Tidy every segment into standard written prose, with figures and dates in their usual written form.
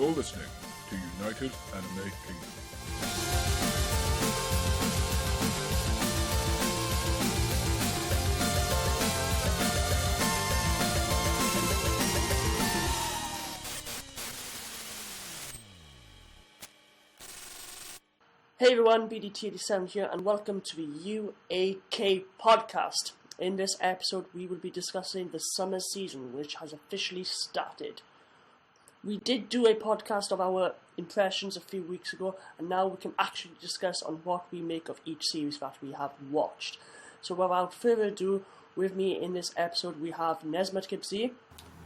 You're listening to United Anime Kingdom. Hey everyone, BDT87 here, and welcome to the UAK podcast. In this episode, we will be discussing the summer season, which has officially started. We did do a podcast of our impressions a few weeks ago, and now we can actually discuss on what we make of each series that we have watched. So without further ado, with me in this episode we have Nesmet Kibzi.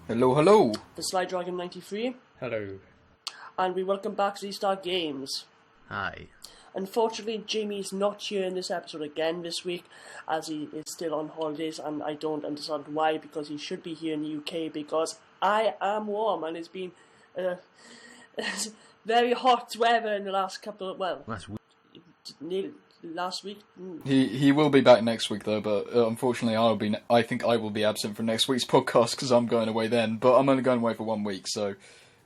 Hello, hello. The Sly Dragon 93. Hello. And we welcome back Z-Star Games. Hi. Unfortunately, Jamie is not here in this episode again this week, as he is still on holidays, and I don't understand why, because he should be here in the UK, because I am warm, and it's been very hot weather in the last couple of, last week. He will be back next week though, but unfortunately I think I will be absent from next week's podcast because I'm going away then, but I'm only going away for 1 week, so...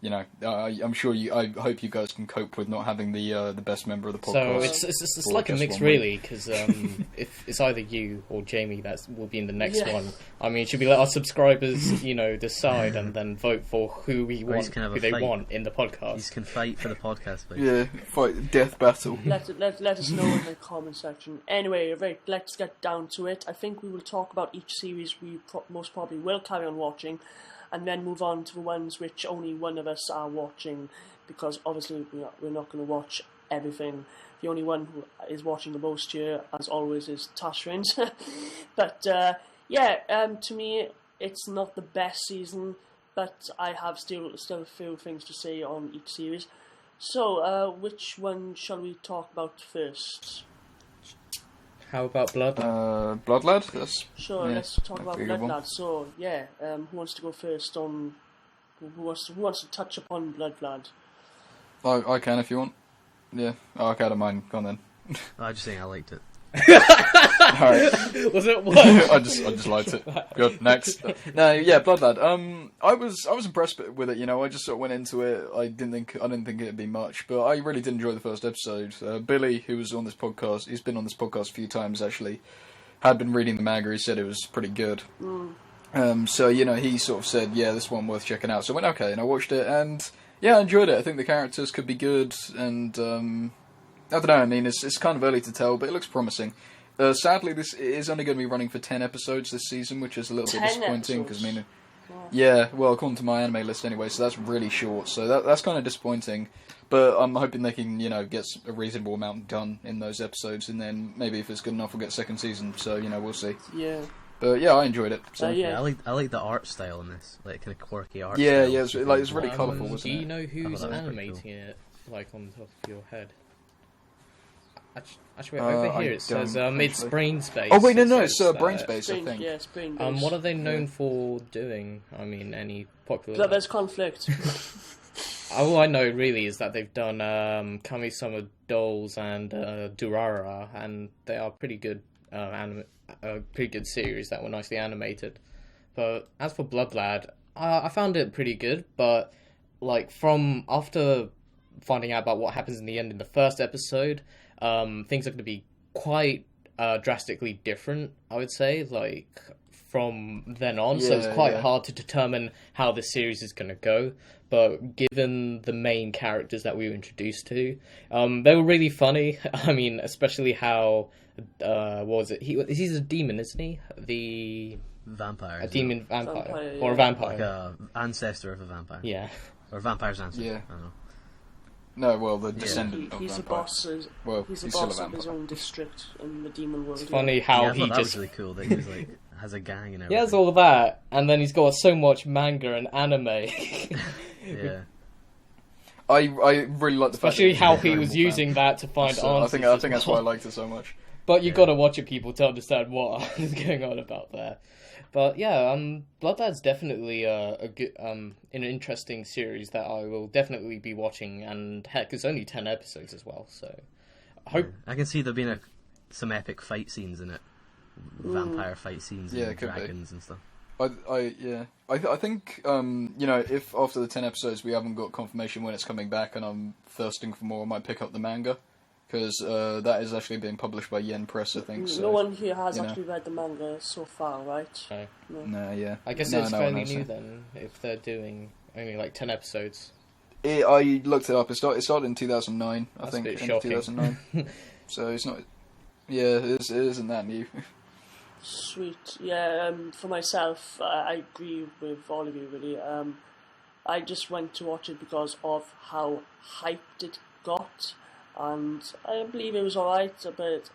You know, I'm sure I hope you guys can cope with not having the best member of the podcast. So it's like a mix, really, because if it's either you or Jamie that will be in the next one. I mean, it should be let our subscribers, decide and then vote for who they want in the podcast. You can fight for the podcast, please. Yeah, fight death battle. Let us know in the comment section. Anyway, right, let's get down to it. I think we will talk about each series we most probably will carry on watching, and then move on to the ones which only one of us are watching, because obviously we're not going to watch everything. The only one who is watching the most here, as always, is Tashrin. But to me, it's not the best season, but I have still a few things to say on each series. So, which one shall we talk about first? How about Blood? Blood Lad? Sure, let's talk about Blood Lad. So, who wants to go first on... Who wants to touch upon Blood Lad? I can if you want. Yeah. Oh, okay, I don't mind. Go on then. I just think I liked it. Alright. Was it what? I just liked it. Good, next. No, yeah, Blood Lad. I was impressed with it, I just sort of went into it. I didn't think it'd be much, but I really did enjoy the first episode. Billy, who was on this podcast, he's been on this podcast a few times actually, had been reading the manga. He said it was pretty good. So he sort of said, yeah, this one worth checking out. So I went, okay, and I watched it, and yeah, I enjoyed it. I think the characters could be good, and I don't know, I mean, it's kind of early to tell, but it looks promising. Sadly, this is only going to be running for 10 episodes this season, which is a little bit disappointing, because well, according to my anime list anyway, so that's really short, so that's kind of disappointing, but I'm hoping they can, get a reasonable amount done in those episodes, and then maybe if it's good enough, we'll get a second season, so, we'll see. Yeah. But yeah, I enjoyed it. So. I like the art style in this, like kind of quirky art. Yeah, style. yeah, it's really colourful, wasn't it? Do you know who's animating it, like on the top of your head? Actually, over here it says it's Brainspace. Oh wait, no, it's Brainspace, I think. Yeah, it's Brainspace. What are they known for doing? I mean, any popular... So there's conflict. All I know really is that they've done Kami-sama Dolls and Durara, and they are pretty good pretty good series that were nicely animated. But as for Blood Lad, I found it pretty good, but like from after finding out about what happens in the end in the first episode, things are going to be quite drastically different, I would say, like from then on. So it's quite hard to determine how the series is going to go. But given the main characters that we were introduced to, they were really funny. I mean, especially how, what was it? He's a demon, isn't he? The vampire. A demon vampire. Yeah. Or a vampire. Like a ancestor of a vampire. Yeah. Or a vampire's ancestor. Yeah. I don't know. No, well, the descendant of he's a vampire. boss. He's a still boss a of his vampire. own district in the demon world. It's funny how I he thought that just... was really cool that he was like has a gang and everything. He has all that, and then he's got so much manga and anime. Yeah. I really like the fact Especially that how he's a he was Dragon Ball using that to find fan. So answers. I think that's why I liked it so much. But you got to watch it, people, to understand what is going on about there. But yeah, Blood Lad's definitely a good, an interesting series that I will definitely be watching. And heck, it's only 10 episodes as well, so I hope. I can see there being some epic fight scenes in it, vampire fight scenes, and it could be. dragons and stuff. I think if after the 10 episodes we haven't got confirmation when it's coming back and I'm thirsting for more, I might pick up the manga because that is actually being published by Yen Press, I think. So, no one here has actually read the manga so far, right? No. No, yeah. I guess it's fairly new then if they're doing only like 10 episodes. I looked it up. It started in 2009, I think. That's a bit in shocking. 2009. So it's not. Yeah, it isn't that new. Sweet. Yeah, for myself, I agree with all of you, really. I just went to watch it because of how hyped it got, and I believe it was alright, but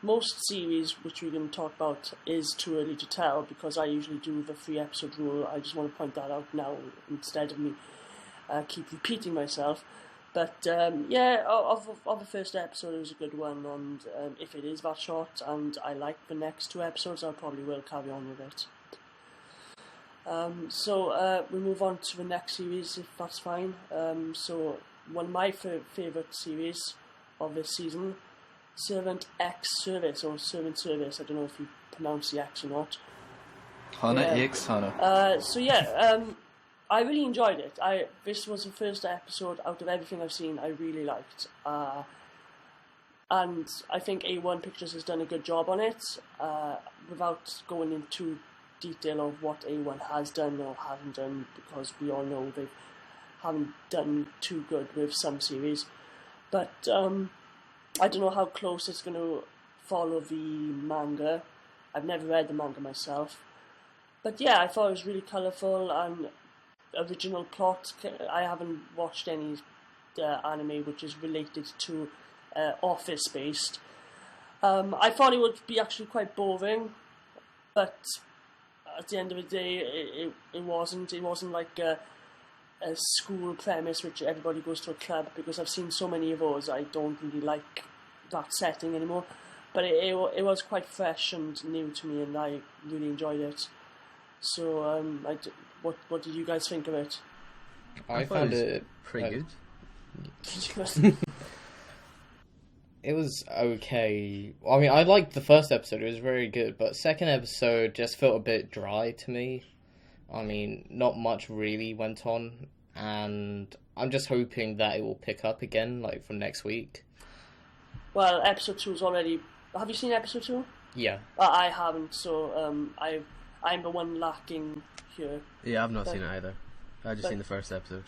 most series, which we can talk about, is too early to tell, because I usually do the 3-episode rule. I just want to point that out now, instead of me keep repeating myself. But of the first episode, it was a good one, and if it is that short and I like the next 2 episodes, I probably will carry on with it. So we move on to the next series, if that's fine. So one of my favourite series of this season, Servant X Service, or Servant Service, I don't know if you pronounce the X or not. Hana X Hana. I really enjoyed it. This was the first episode out of everything I've seen I really liked. And I think A1 Pictures has done a good job on it, without going into detail of what A1 has done or hasn't done, because we all know they haven't done too good with some series. But I don't know how close it's going to follow the manga. I've never read the manga myself. But yeah, I thought it was really colourful and original plot. I haven't watched any anime which is related to office based. I thought it would be actually quite boring, but at the end of the day it wasn't. It wasn't like a school premise which everybody goes to a club, because I've seen so many of those. I don't really like that setting anymore, but it was quite fresh and new to me, and I really enjoyed it. So what did you guys think of it? I found it pretty good. It was okay. I mean, I liked the first episode, it was very good, but second episode just felt a bit dry to me. I mean, not much really went on, and I'm just hoping that it will pick up again, like, from next week. Well, episode 2 is already... Have you seen episode 2? Yeah. I haven't, so I'm the one lacking here. Yeah, I've not seen it either. I've just seen the first episode.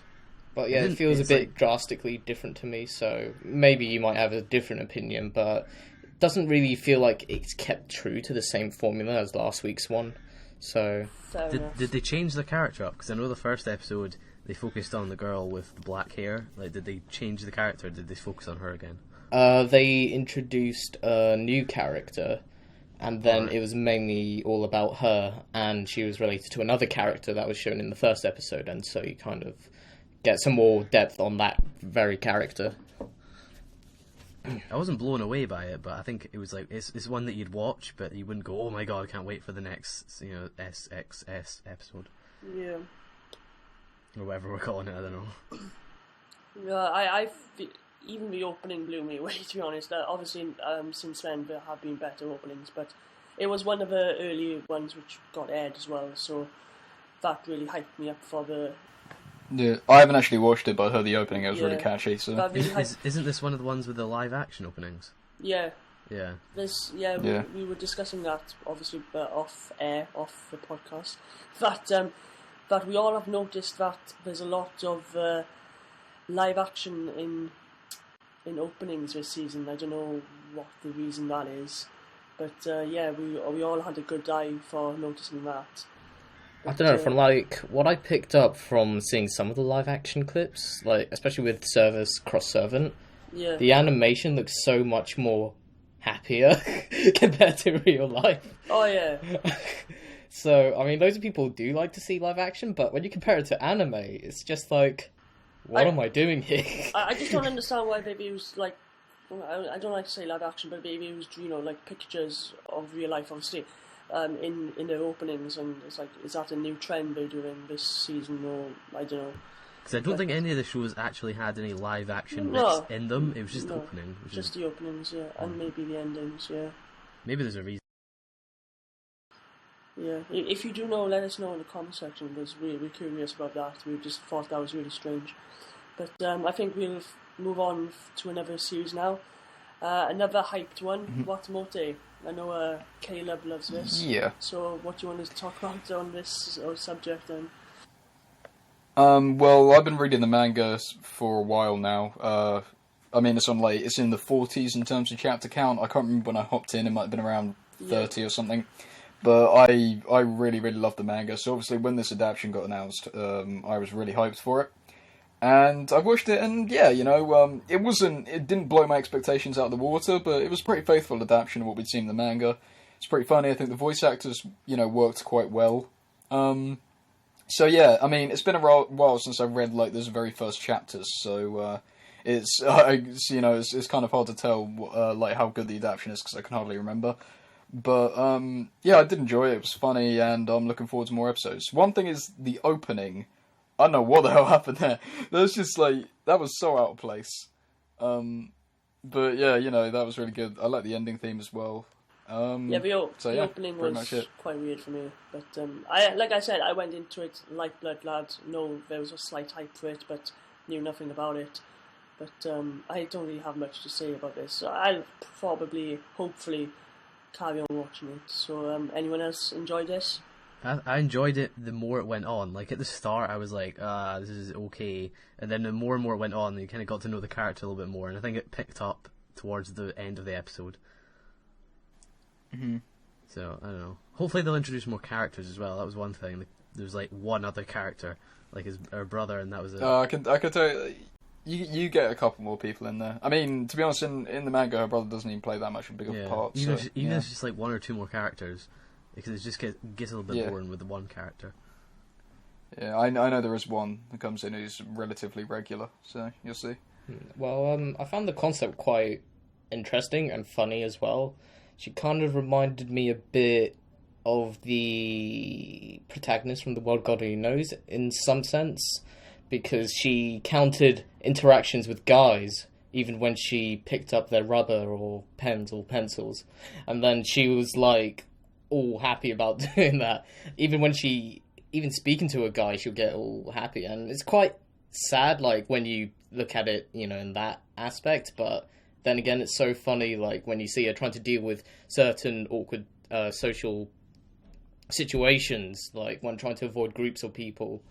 But yeah, it feels a bit drastically different to me, so maybe you might have a different opinion, but it doesn't really feel like it's kept true to the same formula as last week's one. So did they change the character up? Because I know the first episode they focused on the girl with the black hair. Like, did they change the character? Or did they focus on her again? They introduced a new character, and then it was mainly all about her, and she was related to another character that was shown in the first episode, and so you kind of get some more depth on that very character. I wasn't blown away by it, but I think it was like it's one that you'd watch, but you wouldn't go, "Oh my god, I can't wait for the next SXS episode." Yeah. Or whatever we're calling it. I don't know. Yeah, even the opening blew me away, to be honest. Obviously, since then there have been better openings, but it was one of the early ones which got aired as well, so that really hyped me up for the... Yeah, I haven't actually watched it, but I heard the opening. It was really catchy. So isn't this one of the ones with the live action openings? Yeah. Yeah. We were discussing that, obviously, off the podcast. That we all have noticed that there's a lot of live action in openings this season. I don't know what the reason that is, but we all had a good eye for noticing that. I don't know, from like what I picked up from seeing some of the live action clips, like especially with Service Cross Servant, the animation looks so much more happier compared to real life. Oh yeah. So I mean, loads of people do like to see live action, but when you compare it to anime, it's just like, what am I doing here? I just don't understand why they use, like, I don't like to say live action, but they used, like pictures of real life, obviously, in their openings, and it's like, is that a new trend they're doing this season, or I don't know. Because I don't think any of the shows actually had any live action bits in them. It was just the opening. Just the openings, and maybe the endings, yeah. Maybe there's a reason. Yeah, if you do know, let us know in the comment section, because we're curious about that. We just thought that was really strange. But I think we'll move on to another series now. Another hyped one, Watamote. I know Caleb loves this. Yeah. So what do you want to talk about on this subject then? Well, I've been reading the manga for a while now. I mean, it's in the 40s in terms of chapter count. I can't remember when I hopped in. It might have been around 30 or something. But I really, really love the manga. So obviously when this adaptation got announced, I was really hyped for it. And I watched it, and yeah, it didn't blow my expectations out of the water, but it was a pretty faithful adaptation of what we'd seen in the manga. It's pretty funny. I think the voice actors, worked quite well. So yeah, I mean, it's been a while since I've read like those very first chapters, so it's kind of hard to tell like how good the adaptation is because I can hardly remember. But yeah, I did enjoy it. It was funny, and I'm looking forward to more episodes. One thing is the opening. I don't know what the hell happened there. That was just like, that was so out of place. But yeah, that was really good. I like the ending theme as well. The opening was quite weird for me. But like I said, I went into it like Blood Lads. No, there was a slight hype for it, but knew nothing about it. But I don't really have much to say about this. So I'll probably, hopefully, carry on watching it. So anyone else enjoy this? I enjoyed it the more it went on. Like, at the start, I was like, this is okay. And then the more and more it went on, you kind of got to know the character a little bit more. And I think it picked up towards the end of the episode. Mm-hmm. So, I don't know. Hopefully they'll introduce more characters as well. That was one thing. There was, like, one other character, like her brother, and that was it. I could tell you get a couple more people in there. I mean, to be honest, in the manga, her brother doesn't even play that much of a bigger part. Even if it's just, like, one or two more characters. Because it just gets a little bit boring with the one character. Yeah, I know there is one that comes in who's relatively regular, so you'll see. Well, I found the concept quite interesting and funny as well. She kind of reminded me a bit of the protagonist from The World God Only Knows, in some sense, because she counted interactions with guys, even when she picked up their rubber or pens or pencils. And then she was like, all happy about doing that. Even speaking to a guy, she'll get all happy, and it's quite sad, like, when you look at it, in that aspect. But then again, it's so funny, like, when you see her trying to deal with certain awkward social situations, like when trying to avoid groups or people,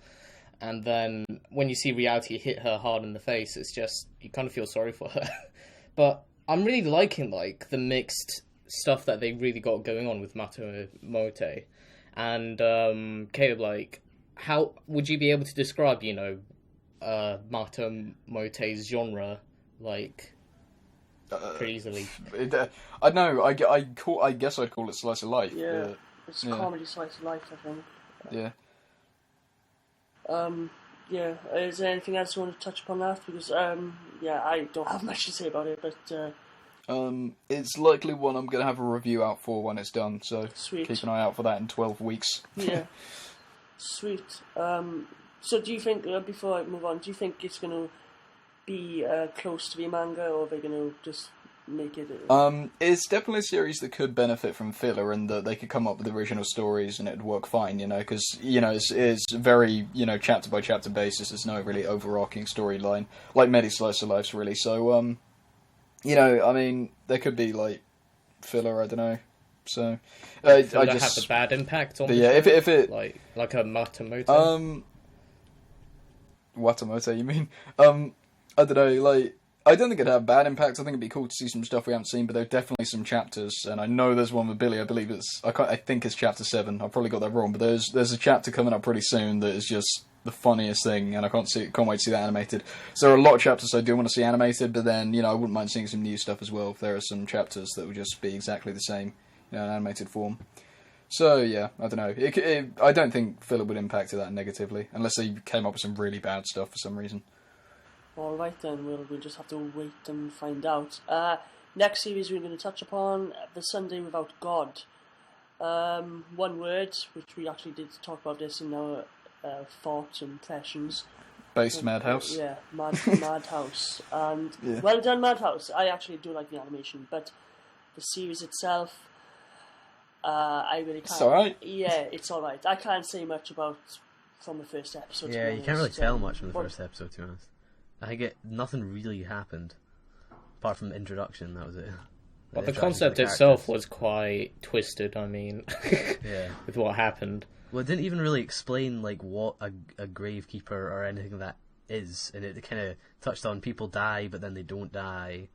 and then when you see reality hit her hard in the face, it's just, you kind of feel sorry for her. But I'm really liking, like, the mixed stuff that they really got going on with Watamote. And Caleb, like, how would you be able to describe, Watamote's genre, like, pretty easily? I know. I guess I'd call it slice of life. Yeah, it's comedy slice of life, I think. Yeah. Is there anything else you want to touch upon that? Because I don't have much to say about it, but. It's likely one I'm going to have a review out for when it's done, so Sweet. Keep an eye out for that in 12 weeks. Yeah. Sweet. So do you think, before I move on, do you think it's going to be close to the manga, or are they going to just make it... It's definitely a series that could benefit from filler, and that they could come up with original stories and it'd work fine, because, it's very, chapter by chapter basis. There's no really overarching storyline, like many slice of lives, really, so, I mean, there could be, like, filler, I don't know. So, I just have a bad impact on the show? If it... Like a Watamote? Watamote, you mean? I don't know, like, I don't think it'd have a bad impact. I think it'd be cool to see some stuff we haven't seen, but there are definitely some chapters, and I know there's one with Billy. I believe I think it's chapter 7. I probably got that wrong, but there's a chapter coming up pretty soon that is just the funniest thing, and I can't wait to see that animated. So there are a lot of chapters I do want to see animated, but then, I wouldn't mind seeing some new stuff as well if there are some chapters that would just be exactly the same, in animated form. So, yeah, I don't know. I don't think filler would impact it that negatively, unless they came up with some really bad stuff for some reason. Alright then, we'll just have to wait and find out. Next series we're going to touch upon, The Sunday Without God. One word, which we actually did talk about this in our thoughts and impressions. Based Madhouse. Yeah, Madhouse. And well done, Madhouse. I actually do like the animation, but the series itself, I really can't. It's alright. Yeah, it's alright. I can't say much about from the first episode. Yeah, to be you can't really honest. tell much from the but- first episode, to be honest. I think nothing really happened apart from the introduction. That was it. But the introduction to concept the itself characters. was quite twisted, I mean, Yeah. with what happened. Well, it didn't even really explain like what a gravekeeper or anything of that is, and it kind of touched on people die, but then they don't die,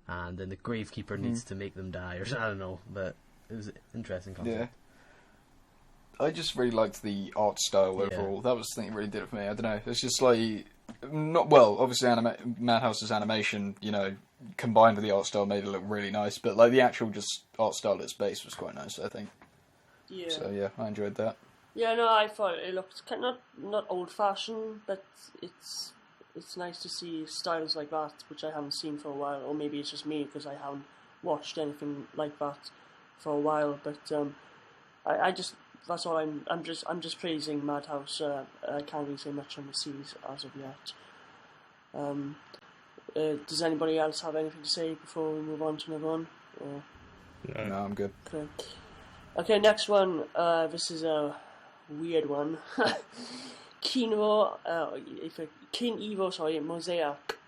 and then the gravekeeper needs to make them die, or I don't know. But it was an interesting concept. Yeah. I just really liked the art style Yeah. overall. That was the thing that really did it for me. I don't know. It's just like not well. Obviously, Madhouse's animation, combined with the art style, made it look really nice. But like the actual just art style at its base was quite nice, I think. Yeah. So yeah, I enjoyed that. Yeah, no, I thought it looked kind of not old-fashioned, but it's nice to see styles like that, which I haven't seen for a while, or maybe it's just me because I haven't watched anything like that for a while. But I just that's all I'm just praising Madhouse. I can't really say much on the series as of yet. Does anybody else have anything to say before we move on to another one? Or? No, I'm good. Okay, next one. This is a weird one. Kin-Iro, sorry, Mosaic.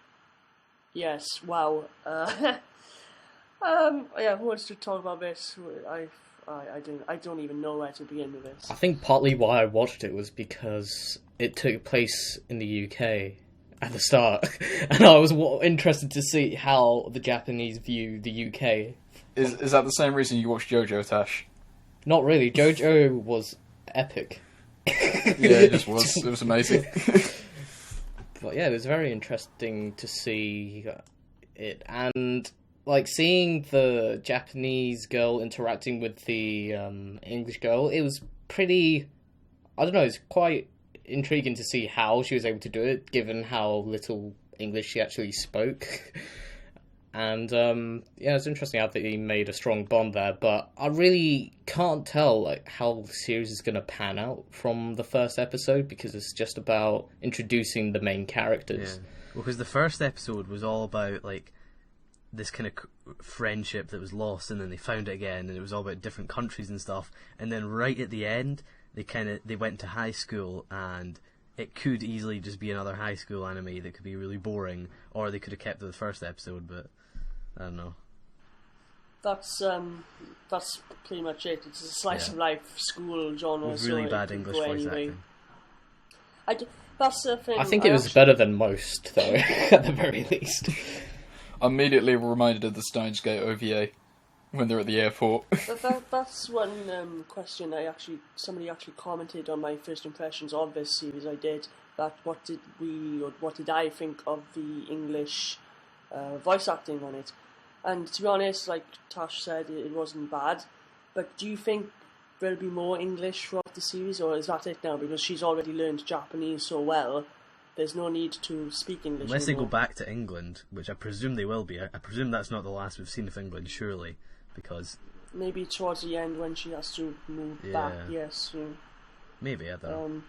Yes, wow. Yeah, who wants to talk about this? I don't even know where to begin with this. I think partly why I watched it was because it took place in the UK at the start, and I was interested to see how the Japanese view the UK. Is that the same reason you watched JoJo, Tash? Not really. JoJo was epic. Yeah, it just was. It was amazing. But yeah, it was very interesting to see it, and like seeing the Japanese girl interacting with the English girl. It was pretty. I don't know. It's quite intriguing to see how she was able to do it, given how little English she actually spoke. And yeah, it's interesting how they made a strong bond there, but I really can't tell like how the series is going to pan out from the first episode, because it's just about introducing the main characters. Yeah. Well, because the first episode was all about like this kind of friendship that was lost, and then they found it again, and it was all about different countries and stuff. And then right at the end, they went to high school, and it could easily just be another high school anime that could be really boring, or they could have kept to the first episode, but I don't know. That's pretty much it. It's a slice of life school genre. With really so bad it could English go voice anyway. acting. That's the thing. I think it was better than most, though, at the very least. I'm immediately reminded of the Steins Gate OVA when they're at the airport. That's one question somebody actually commented on my first impressions of this series. I did that. What did I think of the English voice acting on it? And to be honest, like Tash said, it wasn't bad. But do you think there'll be more English throughout the series, or is that it now? Because she's already learned Japanese so well, there's no need to speak English Unless they anymore. go back to England, which I presume they will be. I presume that's not the last we've seen of England, surely, because Maybe towards the end when she has to move back, yes. Yeah. maybe, I don't know.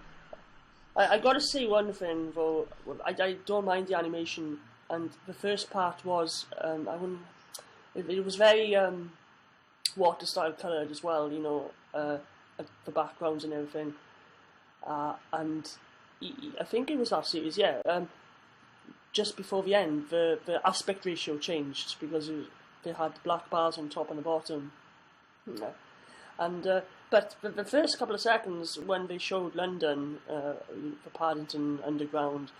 I got to say one thing though. I don't mind the animation, and the first part was it was very water style coloured as well. The backgrounds and everything, and I think it was that series. Yeah, just before the end, the aspect ratio changed because they had black bars on top and the bottom. Yeah. And but the first couple of seconds when they showed London, the Paddington Underground,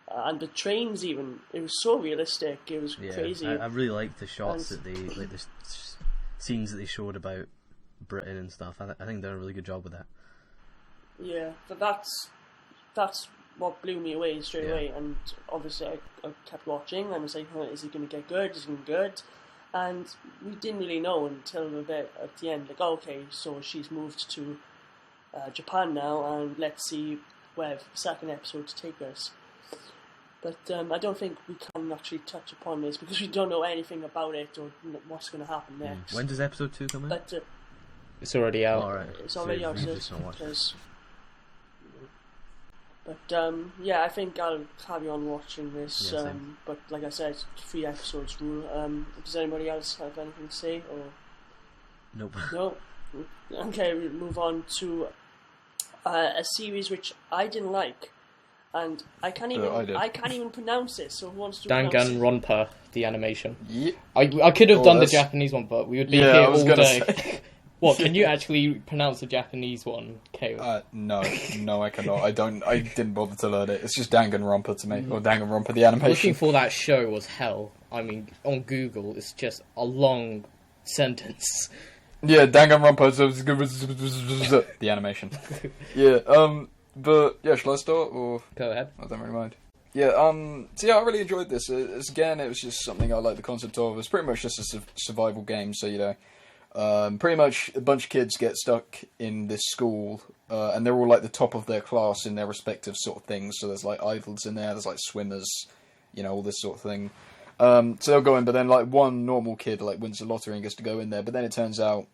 and the trains even, it was so realistic. It was crazy. I really liked the shots that they like, the scenes that they showed about Britain and stuff. I think they did a really good job with that. Yeah, but that's what blew me away straight away. And obviously I kept watching and I was like, is he going to get good? Is he going to get good? And we didn't really know until a bit at the end, like, okay, so she's moved to Japan now, and let's see where the second episode to take us. But I don't think we can actually touch upon this because we don't know anything about it or what's going to happen next. When does episode 2 come out? But It's already out. All right. it's already out. You've just not watched it. But yeah, I think I'll carry on watching this. Yeah, same. But like I said, 3 episodes rule. Does anybody else have anything to say? Or Nope. no? Okay, we move on to a series which I didn't like, and I can't even pronounce it. So who wants to pronounce it? Danganronpa, the animation. Yeah. I could have done the Japanese one, but we would be here all day. Say. What, can you actually pronounce the Japanese one, Caleb? No, I cannot. I didn't bother to learn it. It's just Danganronpa to me, or Danganronpa the animation. Looking for that show was hell. I mean, on Google, it's just a long sentence. Yeah, Danganronpa the animation. Yeah, but yeah, shall I start or? Go ahead. I don't really mind. Yeah, so yeah, I really enjoyed this. It was just something I like the concept of. It's pretty much just a survival game, so you know, pretty much a bunch of kids get stuck in this school, and they're all like the top of their class in their respective sort of things. So there's like idols in there, there's like swimmers, you know, all this sort of thing. So they'll go in, but then like one normal kid like wins the lottery and gets to go in there. But then it turns out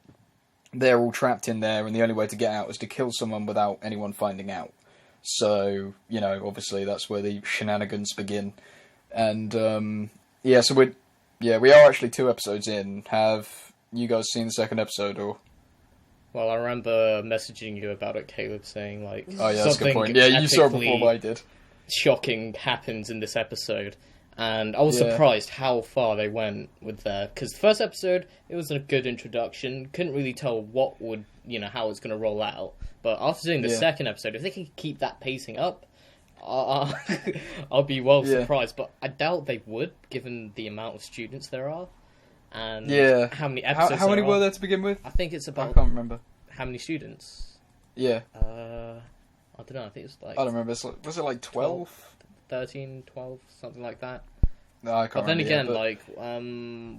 they're all trapped in there, and the only way to get out is to kill someone without anyone finding out. So, you know, obviously that's where the shenanigans begin. And yeah, so we are actually 2 episodes in. Have you guys seen the second episode or? Well, I remember messaging you about it, Caleb, saying like, oh yeah, that's a good point. Yeah, you saw it before I did. Shocking happens in this episode. And I was surprised how far they went with that. Because the first episode, it was a good introduction. Couldn't really tell what would, you know, how it's going to roll out. But after doing the second episode, if they can keep that pacing up, I'll be surprised. But I doubt they would, given the amount of students there are. And how many episodes How many were there to begin with? I think it's about... I can't remember. How many students? Yeah. I don't know, I think it's like... I don't remember. Was it like 12? 13, 12, something like that. No, I can't remember. But then again, like,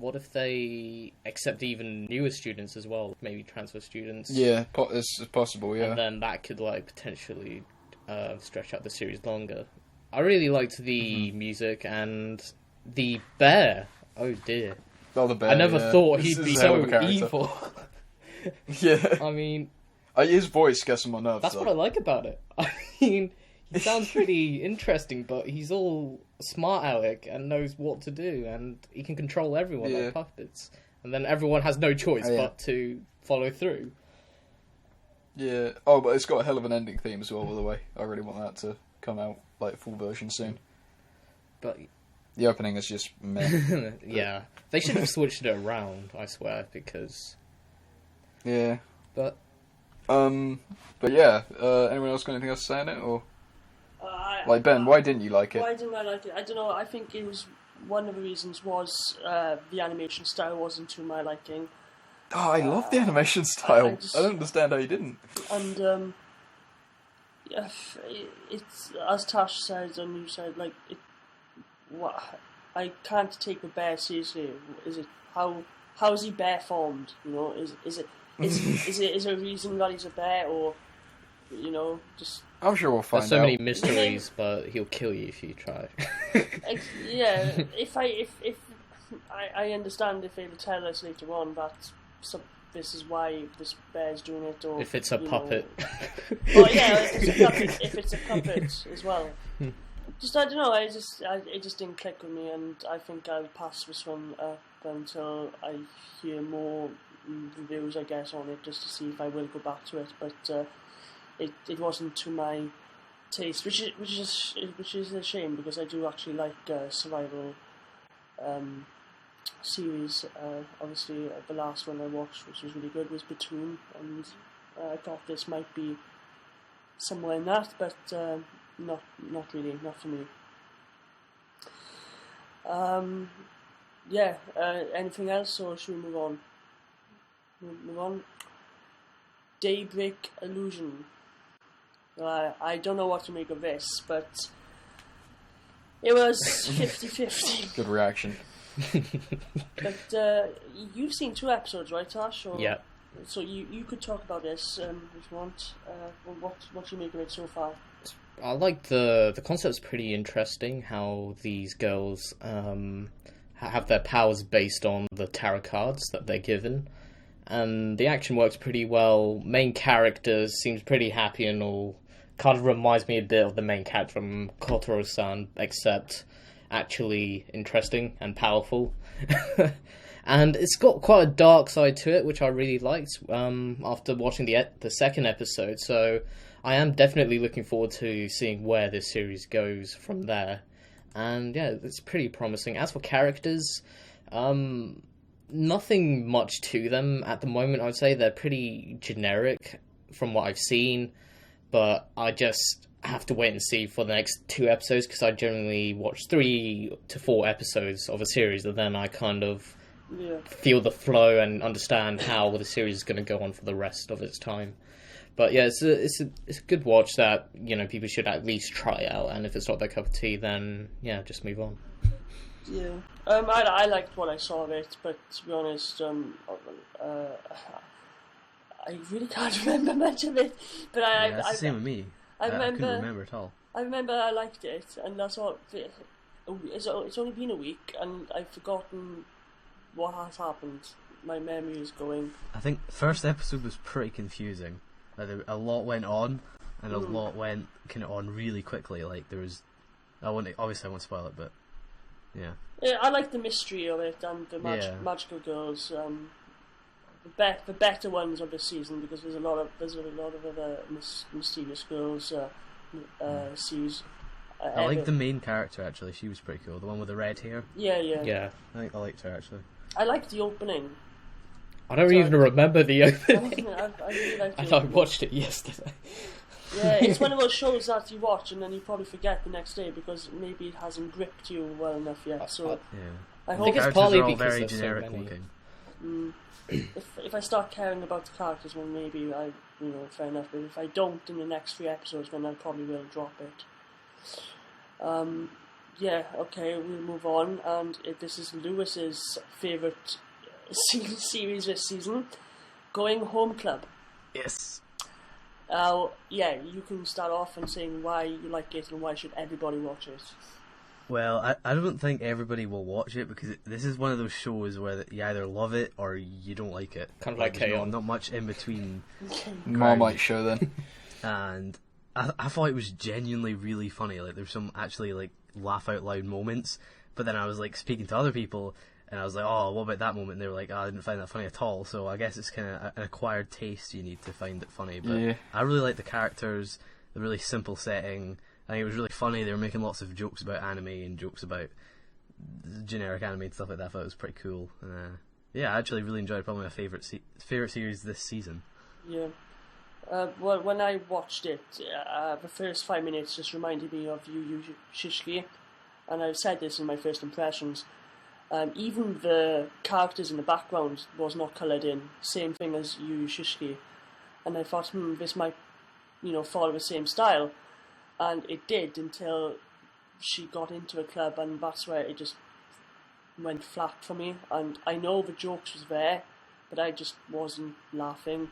what if they accept even newer students as well? Maybe transfer students. Yeah, it's possible, yeah. And then that could, like, potentially stretch out the series longer. I really liked the music and the bear. Oh, dear. Oh, the bear, I never thought he'd be so evil. Yeah. I mean... his voice gets on my nerves. That's what I like about it. I mean... He sounds pretty interesting, but he's all smart aleck and knows what to do, and he can control everyone like puppets. And then everyone has no choice but to follow through. Yeah. Oh, but it's got a hell of an ending theme as well, by the way. I really want that to come out, like, full version soon. But the opening is just meh. Yeah. They should have switched it around, I swear, because... Yeah. But yeah, anyone else got anything else to say on it, or... Like, Ben, why didn't you like it? Why didn't I like it? I don't know. I think it was one of the reasons was the animation style wasn't to my liking. Oh, I love the animation style. I don't understand how you didn't. And yeah, it's as Tash said and you said, like, I can't take the bear seriously. Is it how is he bear formed? You know, is there a reason that he's a bear, or you know, just. I'm sure we'll find out. There's so many mysteries, but he'll kill you if you try. Yeah, if I understand if they'll tell us later on that this is why this bear's doing it, or if it's a puppet. Oh yeah, if it's a puppet as well. Just I don't know. It just didn't click with me, and I think I'll pass this one up until I hear more reviews, I guess, on it, just to see if I will go back to it. But it wasn't to my taste, which is a shame, because I do actually like survival series. Obviously, the last one I watched, which was really good, was Platoon, and I thought this might be somewhere in that, but not really, not for me. Yeah. Anything else, or should we move on? Move on. Daybreak Illusion. I don't know what to make of this, but it was 50-50. Good reaction. But you've seen 2 episodes, right, Tash? Or, yeah. So you could talk about this if you want. What you make of it so far? I like the concept's pretty interesting. How these girls have their powers based on the tarot cards that they're given. And the action works pretty well. Main character seems pretty happy and all. Kind of reminds me a bit of the main character from Kotaro-san, except actually interesting and powerful. And it's got quite a dark side to it, which I really liked after watching the second episode. So I am definitely looking forward to seeing where this series goes from there. And yeah, it's pretty promising. As for characters, nothing much to them at the moment. I would say they're pretty generic from what I've seen, but I just have to wait and see for the next 2 episodes, because I generally watch 3 to 4 episodes of a series, and then I kind of feel the flow and understand how the series is going to go on for the rest of its time. But yeah, it's a good watch that, you know, people should at least try out, and if it's not their cup of tea, then yeah, just move on. Yeah, I liked what I saw of it, but to be honest, I really can't remember much of it. But that's the same with me. I couldn't remember at all. I remember I liked it, and that's what. It's only been a week, and I've forgotten what has happened. My memory is going. I think the first episode was pretty confusing. Like, a lot went on, and a lot went kind of on really quickly. Like, there was, obviously I won't spoil it, but yeah. Yeah, I like the mystery of it and the magical girls. The better ones of the season, because there's a lot of other mysterious girls. Series. I like the main character actually. She was pretty cool. The one with the red hair. Yeah. I think I liked her actually. I liked the opening. I don't even remember the opening. I really liked the I opening. watched it yesterday. Yeah, it's one of those shows that you watch and then you probably forget the next day because maybe it hasn't gripped you well enough yet. So I think hope it's partly are all because very there's so generic many. looking. if I start caring about the characters, well, maybe fair enough. But if I don't in the next 3 episodes, then I probably will drop it. Okay, we'll move on. And this is Lewis's favourite series this season, Going Home Club. Yes. You can start off and saying why you like it and why should everybody watch it. Well, I don't think everybody will watch it because this is one of those shows where you either love it or you don't like it. Kind of like K-On! Not much in between. Marmite show then. And I thought it was genuinely really funny. Like, there's some actually like laugh out loud moments. But then I was like speaking to other people and I was like, oh, what about that moment? And they were like, oh, I didn't find that funny at all. So I guess it's kind of an acquired taste you need to find it funny. But I really like the characters, the really simple setting. I think it was really funny. They were making lots of jokes about anime and jokes about generic anime and stuff like that. I thought it was pretty cool. I actually really enjoyed it. Probably my favourite series this season. Yeah. Well, when I watched it, the first 5 minutes just reminded me of Yu Yu Shishiki, and I've said this in my first impressions. Even the characters in the background was not coloured in. Same thing as Yu Yu Shishiki, and I thought, this might, follow the same style. And it did until she got into a club, and that's where it just went flat for me. And I know the jokes was there, but I just wasn't laughing.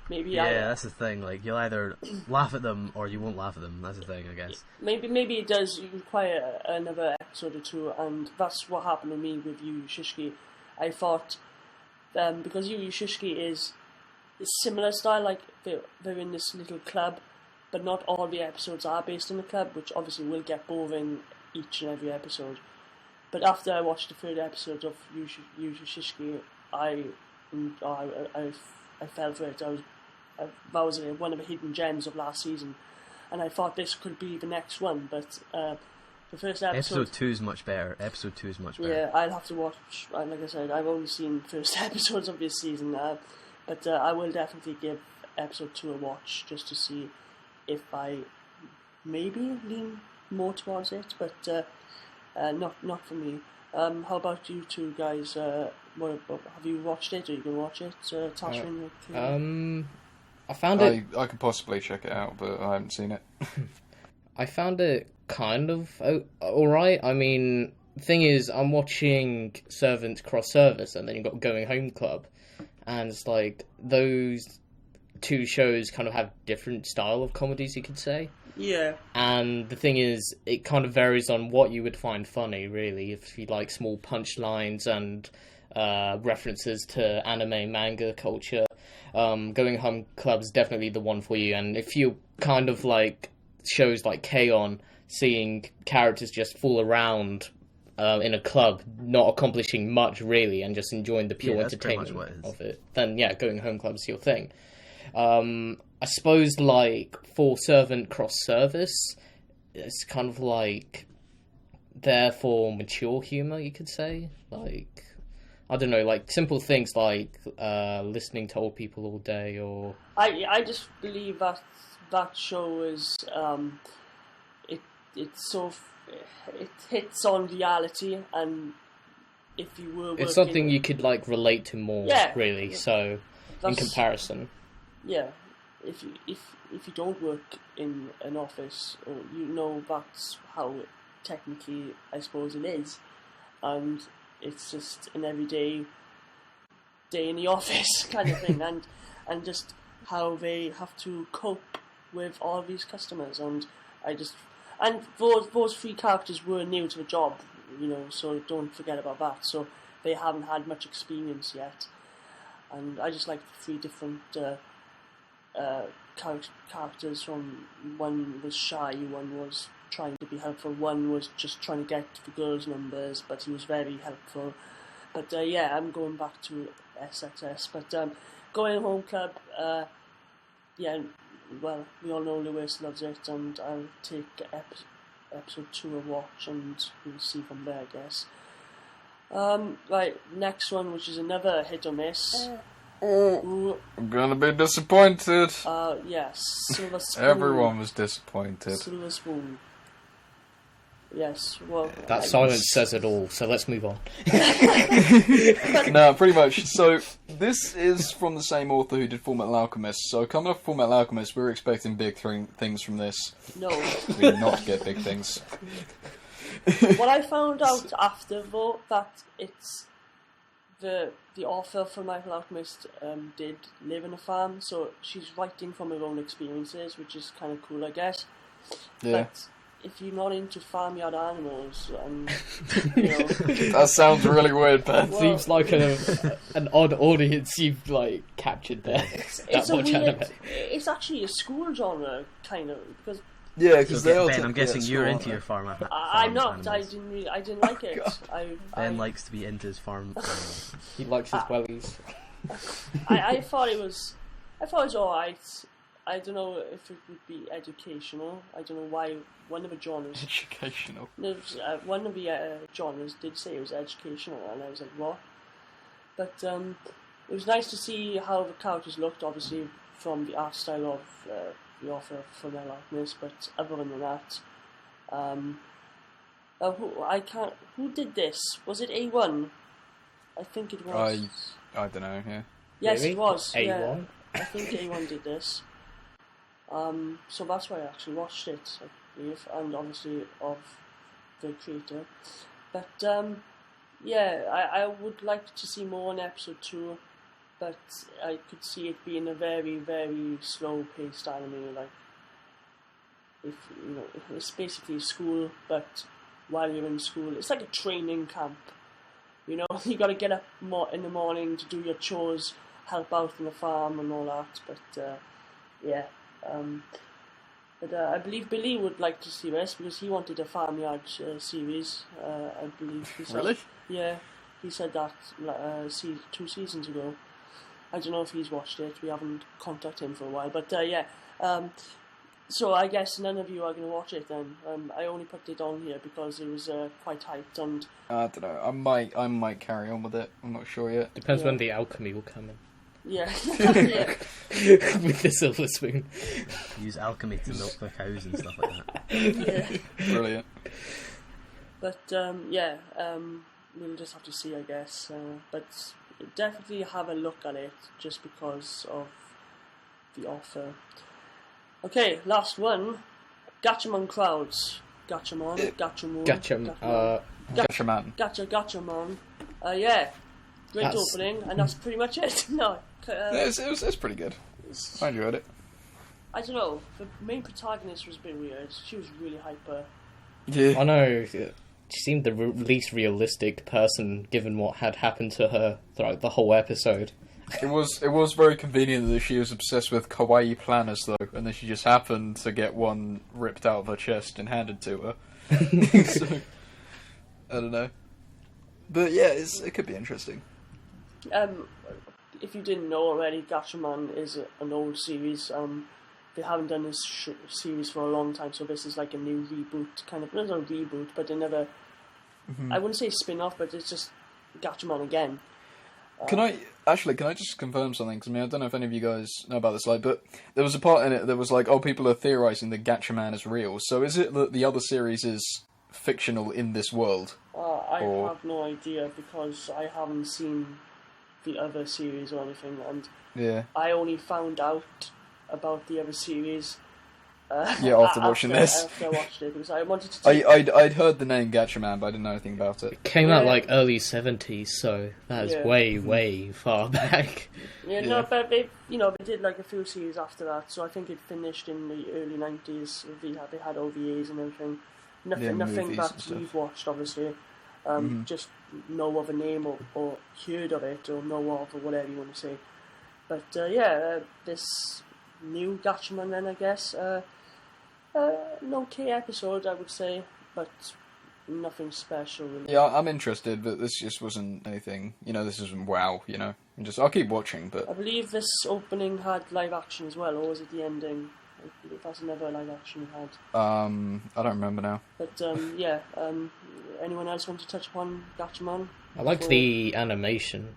That's the thing. Like, you'll either laugh at them or you won't laugh at them. That's the thing, I guess. Maybe it does require another episode or two, and that's what happened to me with Yu Yu Shishiki. I thought because Yu Yu Shishiki is similar style, like they're in this little club. But not all the episodes are based in the club, which obviously will get boring each and every episode. But after I watched the 3rd episode of Yu Yu Shishiki, I fell for it. That was one of the hidden gems of last season, and I thought this could be the next one. But the first episode... Episode 2 is much better. Yeah, I'll have to watch. Like I said, I've only seen the first episodes of this season, but I will definitely give episode 2 a watch just to see if I maybe lean more towards it, but not for me. How about you two guys? Have you watched it? Or you can watch it? Tasha I found it. I could possibly check it out, but I haven't seen it. I found it kind of alright. I mean, the thing is, I'm watching Servant Cross Service, and then you've got Going Home Club, and it's like those 2 shows kind of have different style of comedies, you could say. Yeah. And the thing is, it kind of varies on what you would find funny, really. If you like small punchlines and references to anime, manga culture, Going Home Club's definitely the one for you. And if you kind of like shows like K-On!, seeing characters just fool around in a club, not accomplishing much really, and just enjoying the pure that's pretty much entertainment what it is. of it, then yeah, going home club's your thing. I suppose like for servant cross service, it's kind of like there for mature humor, you could say. Like, I don't know, like simple things like listening to old people all day, or I just believe that show is it hits on reality, and if you were it's working, something you could like relate to more, Yeah. really. So in That's- comparison, yeah, if you don't work in an office, you know that's how it technically, I suppose, it is, and it's just an everyday day in the office kind of thing, and just how they have to cope with all these customers, and those three characters were new to the job, so don't forget about that. So they haven't had much experience yet, and I just like the three different characters. From one was shy, one was trying to be helpful, one was just trying to get the girls' numbers, but he was very helpful. But yeah, I'm going back to SXS. But Going Home Club, yeah, well, we all know Lewis loves it, and I'll take episode 2 a watch, and we'll see from there, I guess. Right, next one, which is another hit or miss. Ooh, I'm gonna be disappointed. yes, Silver Spoon. Everyone was disappointed. Silver Spoon. Yes, well... that silence says it all. So let's move on. No, pretty much. So, this is from the same author who did Fullmetal Alchemist. So, coming off Fullmetal Alchemist, we were expecting big things from this. No. We did not get big things. What I found out after, though, that it's... The author for Fullmetal Alchemist did live in a farm, so she's writing from her own experiences, which is kind of cool, I guess. Yeah. But if you're not into farmyard animals, and That sounds really weird, Ben. Well- Seems like an odd audience you've like captured there. it's a much weird. anime. It's actually a school genre, kind of, because Yeah, because Okay, they all Ben, took- I'm guessing yeah, you're school, into your farm. I'm not. animals. I didn't like it. Ben likes to be into his farm. He likes his wellies. I thought it was alright. I don't know if it would be educational. I don't know why one of the genres. Educational. One of the genres did say it was educational, and I was like, what? But it was nice to see how the characters looked, obviously from the art style of the author from Fullmetal Alchemist. But other than that, who did this? Was it A1? I think it was. I don't know. Yeah. Yes, Really? it was. A1? Yeah. I think A1 did this. So that's why I actually watched it, I believe, and obviously of the creator. But yeah, I would like to see more in episode 2, but I could see it being a very, very slow-paced anime. Like, it's basically school, but while you're in school, it's like a training camp. You got to get up in the morning to do your chores, help out in the farm and all that. But yeah, but I believe Billy would like to see this because he wanted a farmyard series. I believe he said. Really? Yeah, he said that 2 seasons ago. I don't know if he's watched it. We haven't contacted him for a while, but yeah. So I guess none of you are going to watch it then. I only put it on here because it was quite hyped, and I don't know. I might carry on with it. I'm not sure yet. Depends Yeah. when the alchemy will come in. yeah, yeah. With the silver spoon. Use alchemy to milk the cows and stuff like that. Yeah. Brilliant. But yeah, we'll just have to see, I guess. But definitely have a look at it just because of the offer. Okay, last one. Gatchaman crowds. Gatchaman. Gatchaman. Yeah. Great That's- opening, and that's pretty much it. No. It's pretty good. I enjoyed it. I don't know. The main protagonist was a bit weird. She was really hyper. Yeah. I know. She seemed the least realistic person, given what had happened to her throughout the whole episode. It was very convenient that she was obsessed with kawaii planners though, and then she just happened to get one ripped out of her chest and handed to her. So, I don't know. But yeah, it could be interesting. If you didn't know already, Gatchaman is an old series. They haven't done this series for a long time, so this is like a new reboot, kind of. Not a reboot, but they never. I wouldn't say spin-off, but it's just Gatchaman again. Can I just confirm something? Because I don't know if any of you guys know about this, but there was a part in it that was like, people are theorizing that Gatchaman is real. So is it that the other series is fictional in this world? I have no idea, because I haven't seen the other series or anything, and I only found out about the other series after watching this. After I watched it, because I wanted to I'd heard the name Gatchaman, but I didn't know anything about it. It came out like early 70s, so that is way far back. No, but they did like a few series after that, so I think it finished in the early 90s. They had OVAs and everything. Nothing that we've watched, obviously. Just know of a name or heard of it or know of, or whatever you want to say. But this new Gatchaman then, I guess, an okay episode, I would say, but nothing special. Really. Yeah, I'm interested, but this just wasn't anything. This isn't wow. I'll keep watching. But I believe this opening had live action as well, or was it the ending? I believe that's another live action we had. I don't remember now. But anyone else want to touch upon Gatchaman? I liked the animation.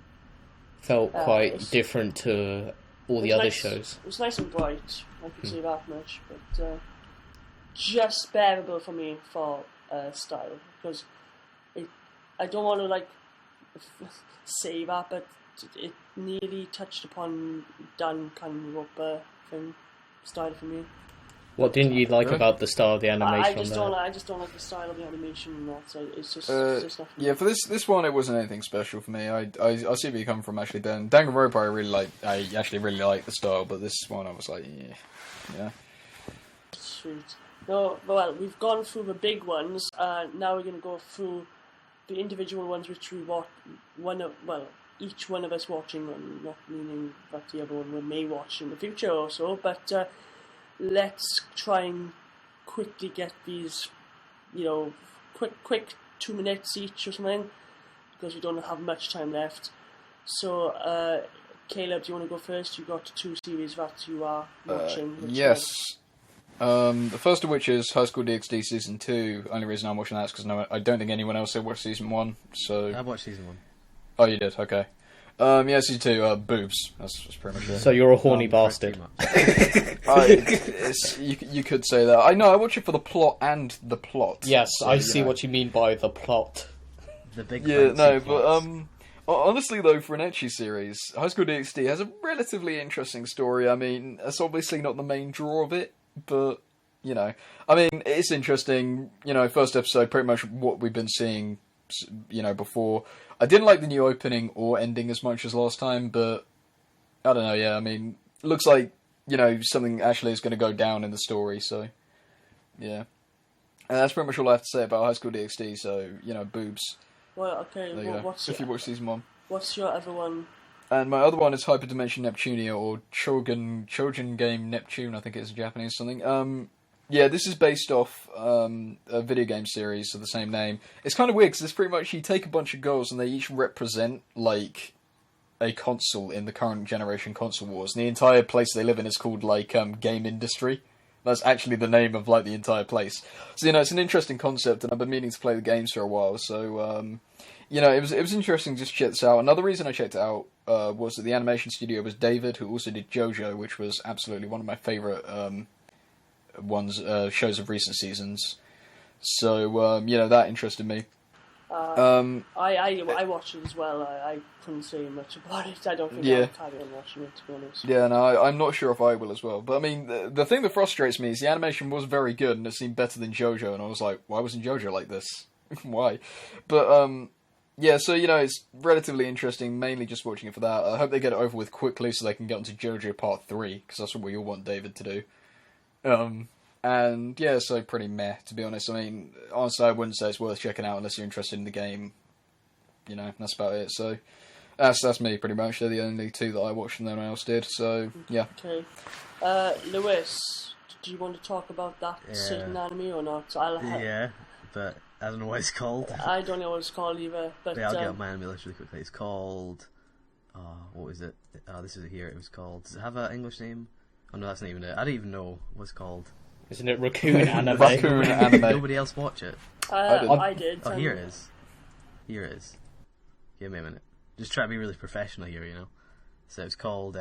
Felt quite different to all the other shows. It was nice and bright, I could say that much, but just bearable for me for style, because I don't want to say that, but it nearly touched upon Danganronpa thing style for me. What didn't you like about the style of the animation? I just don't like the style of the animation and that. So it's just nothing. Yeah, for this one, it wasn't anything special for me. I see where you come from, actually, Ben. Danganronpa, I actually really like the style, but this one, I was like, yeah. Sweet. No, well, we've gone through the big ones. Now we're going to go through the individual ones which we watch. Each one of us watching, not meaning that the other one we may watch in the future or so, but. Let's try and quickly get these, quick 2 minutes each or something, because we don't have much time left. So, Caleb, do you want to go first? You've got 2 series that you are watching. Yes. The first of which is High School DxD Season 2. Only reason I'm watching that is because I don't think anyone else had watched Season 1. So I watched Season 1. Oh, you did? Okay. Season 2, boobs. That's pretty much it. So you're a horny bastard. You could say that. I know, I watch it for the plot and the plot. Yes, so, I see what you mean by the plot. The big honestly though, for an ecchi series, High School DxD has a relatively interesting story. I mean, it's obviously not the main draw of it, but, it's interesting. First episode, pretty much what we've been seeing, before. I didn't like the new opening or ending as much as last time, but I don't know, looks like, something actually is going to go down in the story, so, yeah. And that's pretty much all I have to say about High School DxD, so, boobs. Well, okay, if you watch Season 1. What's your other one? And my other one is Hyperdimension Neptunia, or Chojin Game Neptune, I think it's Japanese something. This is based off a video game series of the same name. It's kind of weird, because it's pretty much, you take a bunch of girls and they each represent, a console in the current generation console wars. And the entire place they live in is called, game industry. That's actually the name of, the entire place. So, it's an interesting concept, and I've been meaning to play the games for a while, so, it was interesting just to check this out. Another reason I checked it out was that the animation studio was David, who also did JoJo, which was absolutely one of my favourite shows of recent seasons. So, that interested me. I watched it as well. I couldn't say much about it. I don't think I'll carry on watching it, to be honest. Yeah, no, I'm not sure if I will as well. But, the thing that frustrates me is the animation was very good, and it seemed better than JoJo, and I was like, why wasn't JoJo like this? Why? But, so, it's relatively interesting, mainly just watching it for that. I hope they get it over with quickly so they can get onto JoJo Part 3, because that's what we all want David to do. So pretty meh, to be honest. Honestly, I wouldn't say it's worth checking out unless you're interested in the game. That's about it. So, that's me, pretty much. They're the only 2 that I watched and no one else did, so, yeah. Okay. Lewis, do you want to talk about that certain anime or not? Yeah, but I don't know what it's called. I don't know what it's called either. But I'll get up my anime list really quickly. It's called. What was it? This is it here. It was called. Does it have an English name? Oh no, that's not even it. I don't even know what it's called. Isn't it Raccoon Anime? Raccoon Anime. Nobody else watch it. I did. Oh, here it is. Here it is. Give me a minute. Just try to be really professional here, you know. So it's called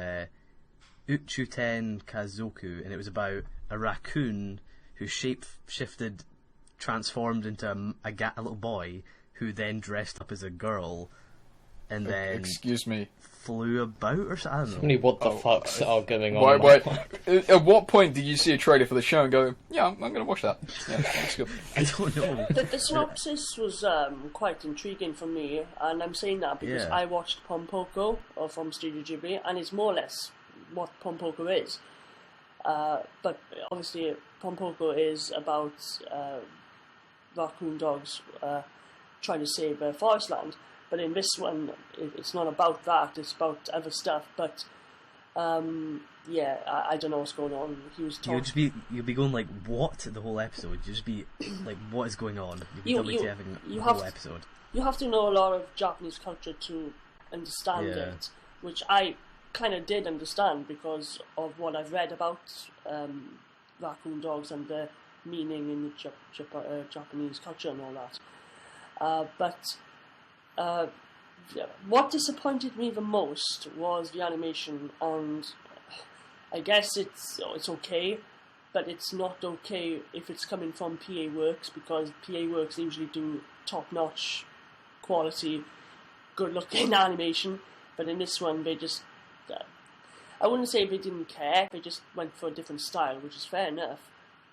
Uchuten Kazoku, and it was about a raccoon who shape-shifted, transformed into a little boy, who then dressed up as a girl, and then Excuse me. flew about or something. I don't know. Tell me what the fucks are going on. Wait. At what point did you see a trailer for the show and go, yeah, I'm going to watch that? Yeah, that's good. I don't know. The synopsis was quite intriguing for me, and I'm saying that because Yeah. I watched Pompoko from Studio Ghibli, and it's more or less what Pompoko is. But obviously, Pompoko is about raccoon dogs trying to save forest land. But in this one, it's not about that. It's about other stuff. But I don't know what's going on. He was talking. You'd be going like, what? The whole episode. You'd just be like, what is going on? You'd be WTFing the whole episode. You have to know a lot of Japanese culture to understand it, which I kind of did understand because of what I've read about raccoon dogs and their meaning in the Japanese culture and all that. What disappointed me the most was the animation, and I guess it's okay, but it's not okay if it's coming from PA Works, because PA Works usually do top-notch quality, good-looking animation, but in this one they just, I wouldn't say they didn't care, they just went for a different style, which is fair enough,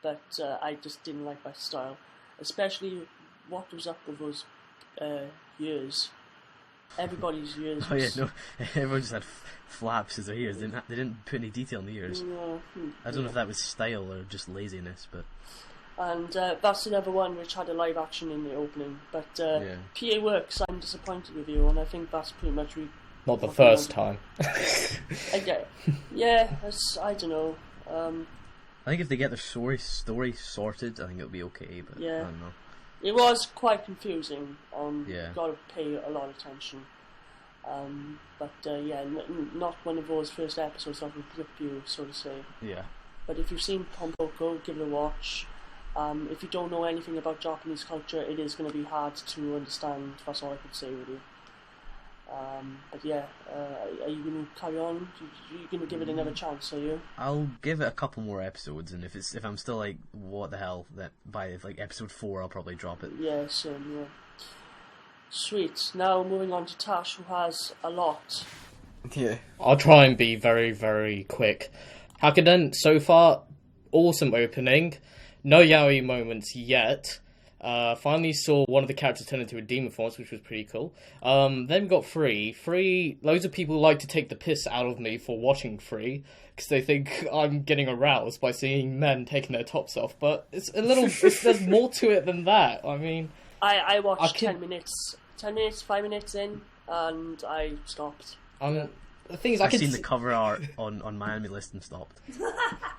but I just didn't like that style, especially what was up with those ears. Everybody's ears. Oh yeah, no, everyone just had flaps as their ears. They didn't put any detail in the ears. No, I don't know if that was style or just laziness, but. And that's another one which had a live action in the opening. But PA Works, I'm disappointed with you, and I think that's pretty much Not the first time. Okay. Yeah, I don't know. I think if they get their story sorted, I think it'll be okay. But Yeah. I don't know. It was quite confusing. Yeah. Got to pay a lot of attention. Not one of those first episodes that would grip you, so to say. Yeah. But if you've seen Pompoko, give it a watch. If you don't know anything about Japanese culture, it is going to be hard to understand. That's all I could say, really. Are you going to carry on? You're going to give it another chance, are you? I'll give it a couple more episodes, and if I'm still like, what the hell, that by like episode 4, I'll probably drop it. Yeah, same, yeah. Sweet. Now moving on to Tash, who has a lot. Yeah. I'll try and be very, very quick. Hakuden, so far, awesome opening. No yaoi moments yet. Finally saw one of the characters turn into a demon force, which was pretty cool. Then we got Free. Loads of people like to take the piss out of me for watching Free, because they think I'm getting aroused by seeing men taking their tops off, but it's a little, there's more to it than that. I mean... I watched 10 minutes, 5 minutes in, and I stopped. The thing is, I've seen the cover art on my anime list and stopped.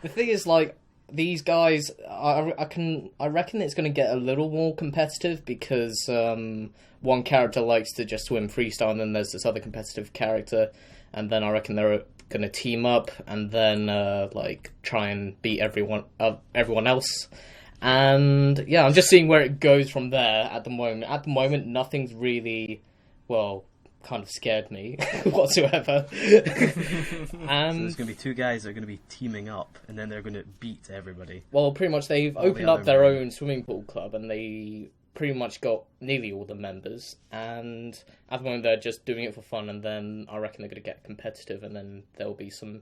The thing is, like, these guys, I reckon it's going to get a little more competitive because one character likes to just swim freestyle, and then there's this other competitive character, and then I reckon they're going to team up and then try and beat everyone else. And yeah, I'm just seeing where it goes from there at the moment. At the moment, nothing's really, kind of scared me whatsoever. So there's going to be two guys that are going to be teaming up, and then they're going to beat everybody. Well, pretty much they've opened up their own swimming pool club, and they pretty much got nearly all the members. And at the moment, they're just doing it for fun, and then I reckon they're going to get competitive, and then there'll be some...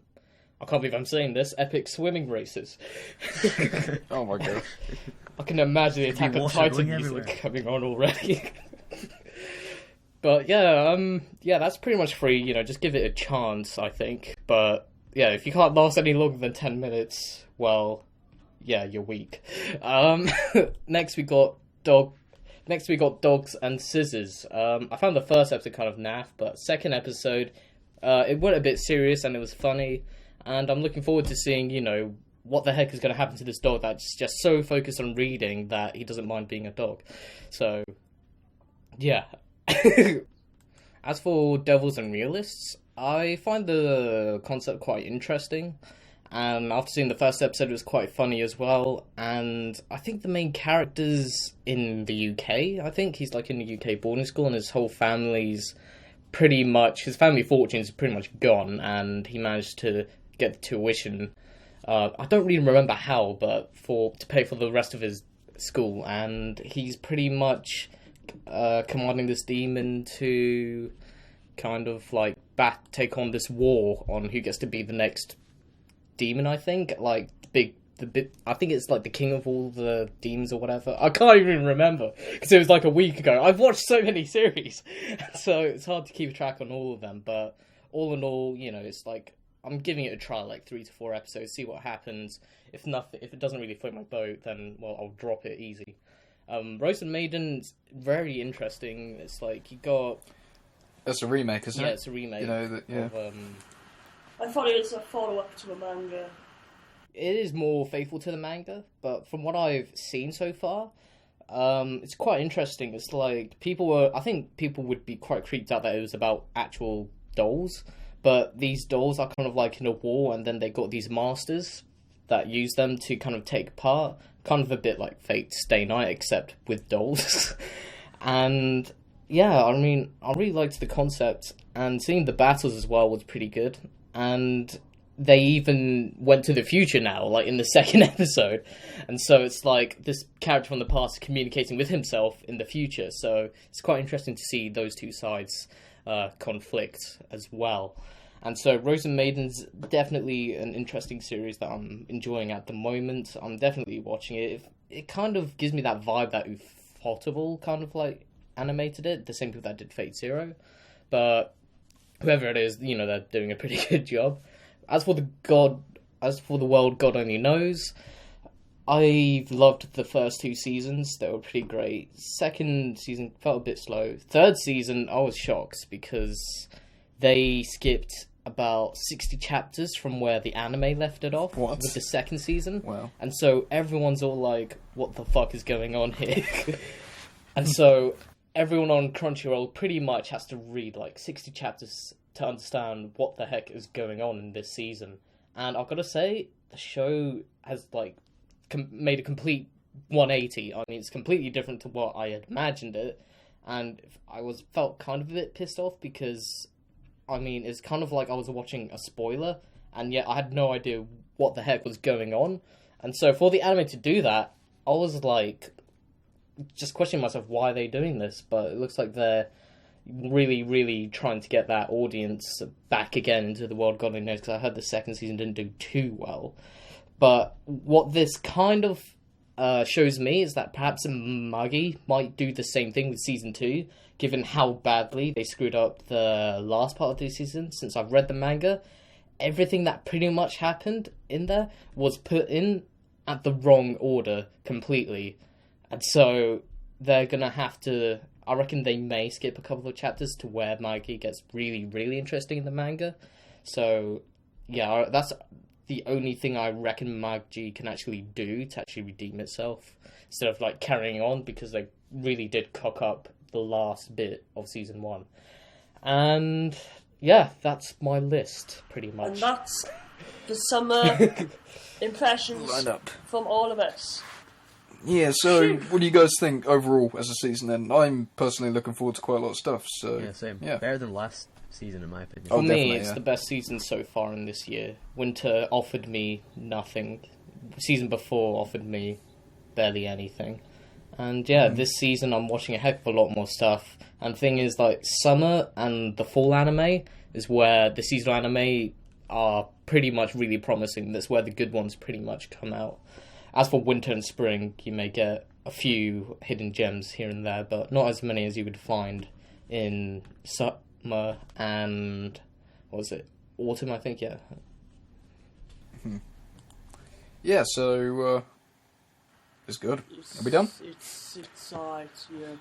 I can't believe I'm saying this, epic swimming races. Oh my god. I can imagine the Attack on Titan music coming on already. But yeah, that's pretty much Free. Just give it a chance, I think. But yeah, if you can't last any longer than 10 minutes, well, yeah, you're weak. Next we got Dogs and Scissors. I found the first episode kind of naff, but second episode, it went a bit serious and it was funny. And I'm looking forward to seeing, what the heck is going to happen to this dog that's just so focused on reading that he doesn't mind being a dog. So, yeah. As for Devils and Realists, I find the concept quite interesting. And after seeing the first episode, it was quite funny as well. And I think the main character's in the UK. I think he's like in the UK boarding school, and his whole family's pretty much, his family fortune's pretty much gone, and he managed to get the tuition. I don't really remember how, but to pay for the rest of his school, and he's pretty much commanding this demon to kind of like take on this war on who gets to be the next demon. I think like I think it's like the king of all the demons or whatever. I can't even remember because it was like a week ago. I've watched so many series, so it's hard to keep track on all of them. But all in all, it's like I'm giving it a try, like 3 to 4 episodes, see what happens. If it doesn't really float my boat, then I'll drop it easy. Rose and Maiden's very interesting. It's like you got. That's a remake, isn't it? Yeah, it's a remake. Of, I thought it was a follow-up to a manga. It is more faithful to the manga, but from what I've seen so far, it's quite interesting. It's like I think people would be quite creeped out that it was about actual dolls, but these dolls are kind of like in a war, and then they got these masters that use them to kind of take part, kind of a bit like Fate Stay Night, except with dolls. And yeah, I mean, I really liked the concept, and seeing the battles as well was pretty good. And they even went to the future now, like in the second episode. And so it's like this character from the past communicating with himself in the future. So it's quite interesting to see those two sides conflict as well. And so Rose and Maiden's definitely an interesting series that I'm enjoying at the moment. I'm definitely watching it. It kind of gives me that vibe that Ufotable kind of like animated it, the same people that did Fate Zero. But whoever it is, they're doing a pretty good job. As for the world, God only knows. I've loved the first 2 seasons. They were pretty great. Second season felt a bit slow. Third season, I was shocked because they skipped about 60 chapters from where the anime left it off with the second season. Wow. And so everyone's all like, what the fuck is going on here? And so everyone on Crunchyroll pretty much has to read like 60 chapters to understand what the heck is going on in this season. And I've got to say, the show has like made a complete 180. I mean, it's completely different to what I had imagined it, and I felt kind of a bit pissed off because, I mean, it's kind of like I was watching a spoiler, and yet I had no idea what the heck was going on. And so for the anime to do that, I was like, just questioning myself, why are they doing this? But it looks like they're really, really trying to get that audience back again into the world God only knows, because I heard the second season didn't do too well. But what this kind of shows me is that perhaps Magi might do the same thing with season 2, given how badly they screwed up the last part of the season. Since I've read the manga, everything that pretty much happened in there was put in at the wrong order completely. And so they're going to have to, I reckon they may skip a couple of chapters to where Magi gets really, really interesting in the manga. So, yeah, that's the only thing I reckon Magi can actually do to actually redeem itself, instead of like carrying on, because they really did cock up the last bit of season 1. And yeah, that's my list pretty much. And that's the summer impressions from all of us. Yeah, so what do you guys think overall as a season then? I'm personally looking forward to quite a lot of stuff, so... Yeah, same. Yeah. Better than last season, in my opinion. For me, it's the best season so far in this year. Winter offered me nothing. Season before offered me barely anything. And yeah, this season I'm watching a heck of a lot more stuff. And the thing is, like, summer and the fall anime is where the seasonal anime are pretty much really promising. That's where the good ones pretty much come out. As for winter and spring, you may get a few hidden gems here and there, but not as many as you would find in summer and, what was it, autumn, I think, yeah. Yeah, so, it's good. Are we done? It's alright, yeah.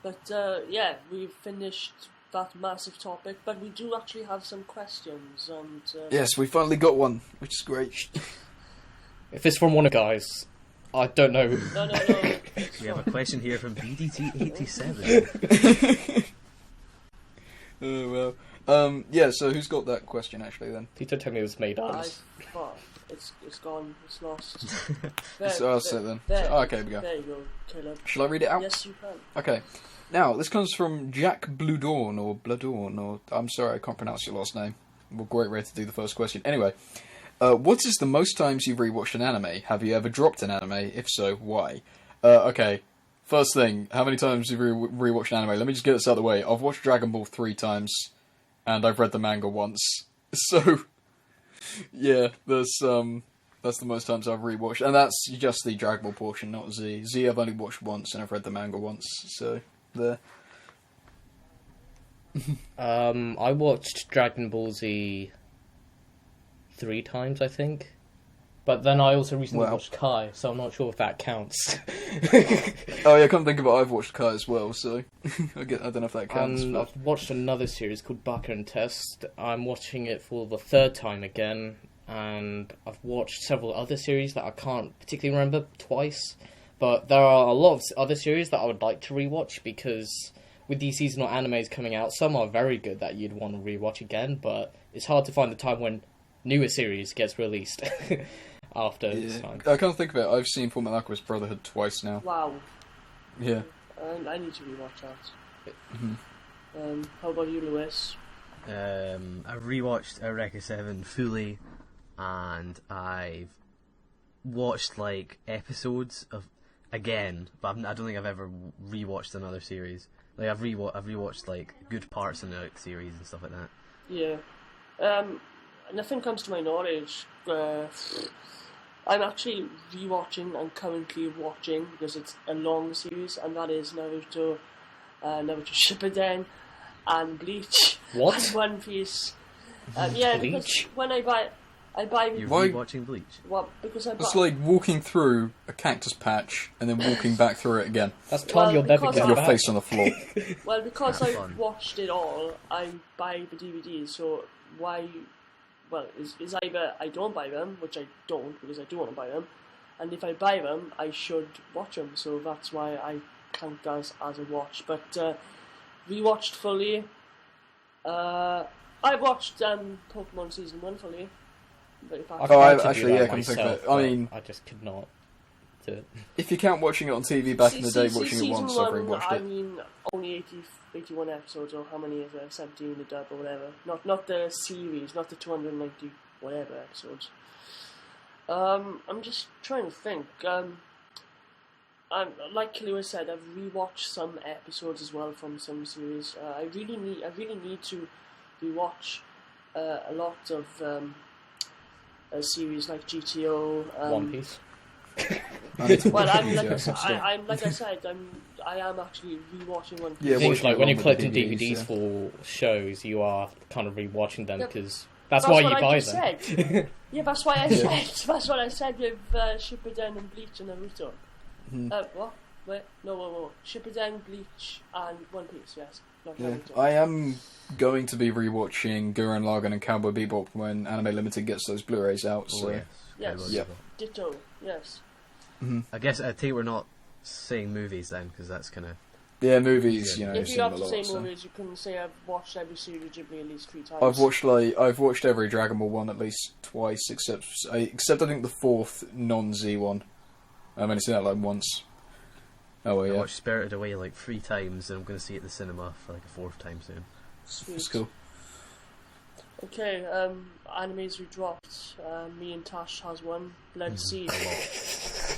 But, yeah, we've finished that massive topic, but we do actually have some questions, and... Yes, we finally got one, which is great. If it's from one of the guys, I don't know. No. We have a question here from BDT87. Oh well. Yeah. So who's got that question actually then? Peter told me it was made up. It's gone. It's lost. So I'll say it then. There. Okay, here we go. There you go, Caleb. Shall I read it out? Yes, you can. Okay. Now, this comes from Jack Bludorn, or I'm sorry, I can't pronounce your last name. Well, great way to do the first question. Anyway, what is the most times you've rewatched an anime? Have you ever dropped an anime? If so, why? Okay, first thing, how many times have you rewatched an anime? Let me just get this out of the way. I've watched Dragon Ball 3 times, and I've read the manga once. So, yeah, that's the most times I've rewatched. And that's just the Dragon Ball portion, not Z. Z I've only watched once, and I've read the manga once, so... there. I watched Dragon Ball Z 3 times, I think. But then I also recently watched Kai, so I'm not sure if that counts. Oh yeah, come think about it, I've watched Kai as well, so I don't know if that counts. But... I've watched another series called Baka and Test. I'm watching it for the 3rd time again, and I've watched several other series that I can't particularly remember twice. But there are a lot of other series that I would like to rewatch, because with these seasonal animes coming out, some are very good that you'd want to rewatch again, but it's hard to find the time when newer series gets released after this time. I can't think of it. I've seen Fullmetal Alchemist Brotherhood twice now. Wow. Yeah. I need to rewatch that. Mm-hmm. How about you, Lewis? I rewatched Eureka 7 fully, and I've watched like episodes of again, but I don't think I've ever rewatched another series. Like I've rewatched like good parts in the series and stuff like that. Yeah. Nothing comes to my knowledge. I'm actually rewatching and currently watching, because it's a long series, and that is Naruto Shippuden and Bleach. What? And One Piece. Yeah, Bleach? because when I buy. You're Why- rewatching Bleach. Well, because I buy. It's like walking through a cactus patch and then walking back through it again That's time Well, you'll never because get with your back. face on the floor. Well, because That's I've fun. watched it all, I buy the DVDs, so why... Well, it's either I don't buy them, which I don't, because I do want to buy them, and if I buy them, I should watch them, so that's why I count as a watch. But rewatched fully, I watched Pokemon Season 1 fully. Very fast. I've Oh, tried to actually, do that yeah, come think of myself, it. I but mean- I just could not do it. If you count watching it on TV back in the day, watching it Season once, I've 1, rewatched I it. mean, only 81 episodes, or how many is there? 17 the dub or whatever. Not the series, not the 290 whatever episodes. I'm just trying to think. Like Lewis said, I've rewatched some episodes as well from some series. I really need to rewatch a lot of series like GTO. One Piece. Well, I am actually rewatching One Piece. Yeah, Things watching like it when you're along with collecting the DVDs yeah. for shows, you are kind of rewatching them, Yeah, because that's why you what I buy just them. said. Yeah, that's why I said. That's what I said with Shippuden and Bleach and Naruto. What? Wait, no. Shippuden, Bleach, and One Piece. Yes, not Yeah. Naruto. I am going to be rewatching Gurren Lagann and Cowboy Bebop when Anime Limited gets those Blu-rays out. So yes. Yes. Yeah. Ditto. Yes. I guess I take we're not saying movies then, because that's kind of... yeah, movies. You know, If I've you seen have a to lot. say So. movies, you can say I've watched every Studio Ghibli at least 3 times. I've watched every Dragon Ball one at least twice, except I think the 4th non-Z one. I've only seen that like once. Oh well, I yeah, watched Spirited Away like 3 times, and I'm going to see it at the cinema for like a 4th time soon. Sweet. it's cool. Okay, animes we dropped. Me and Tash has one. Blood Sea.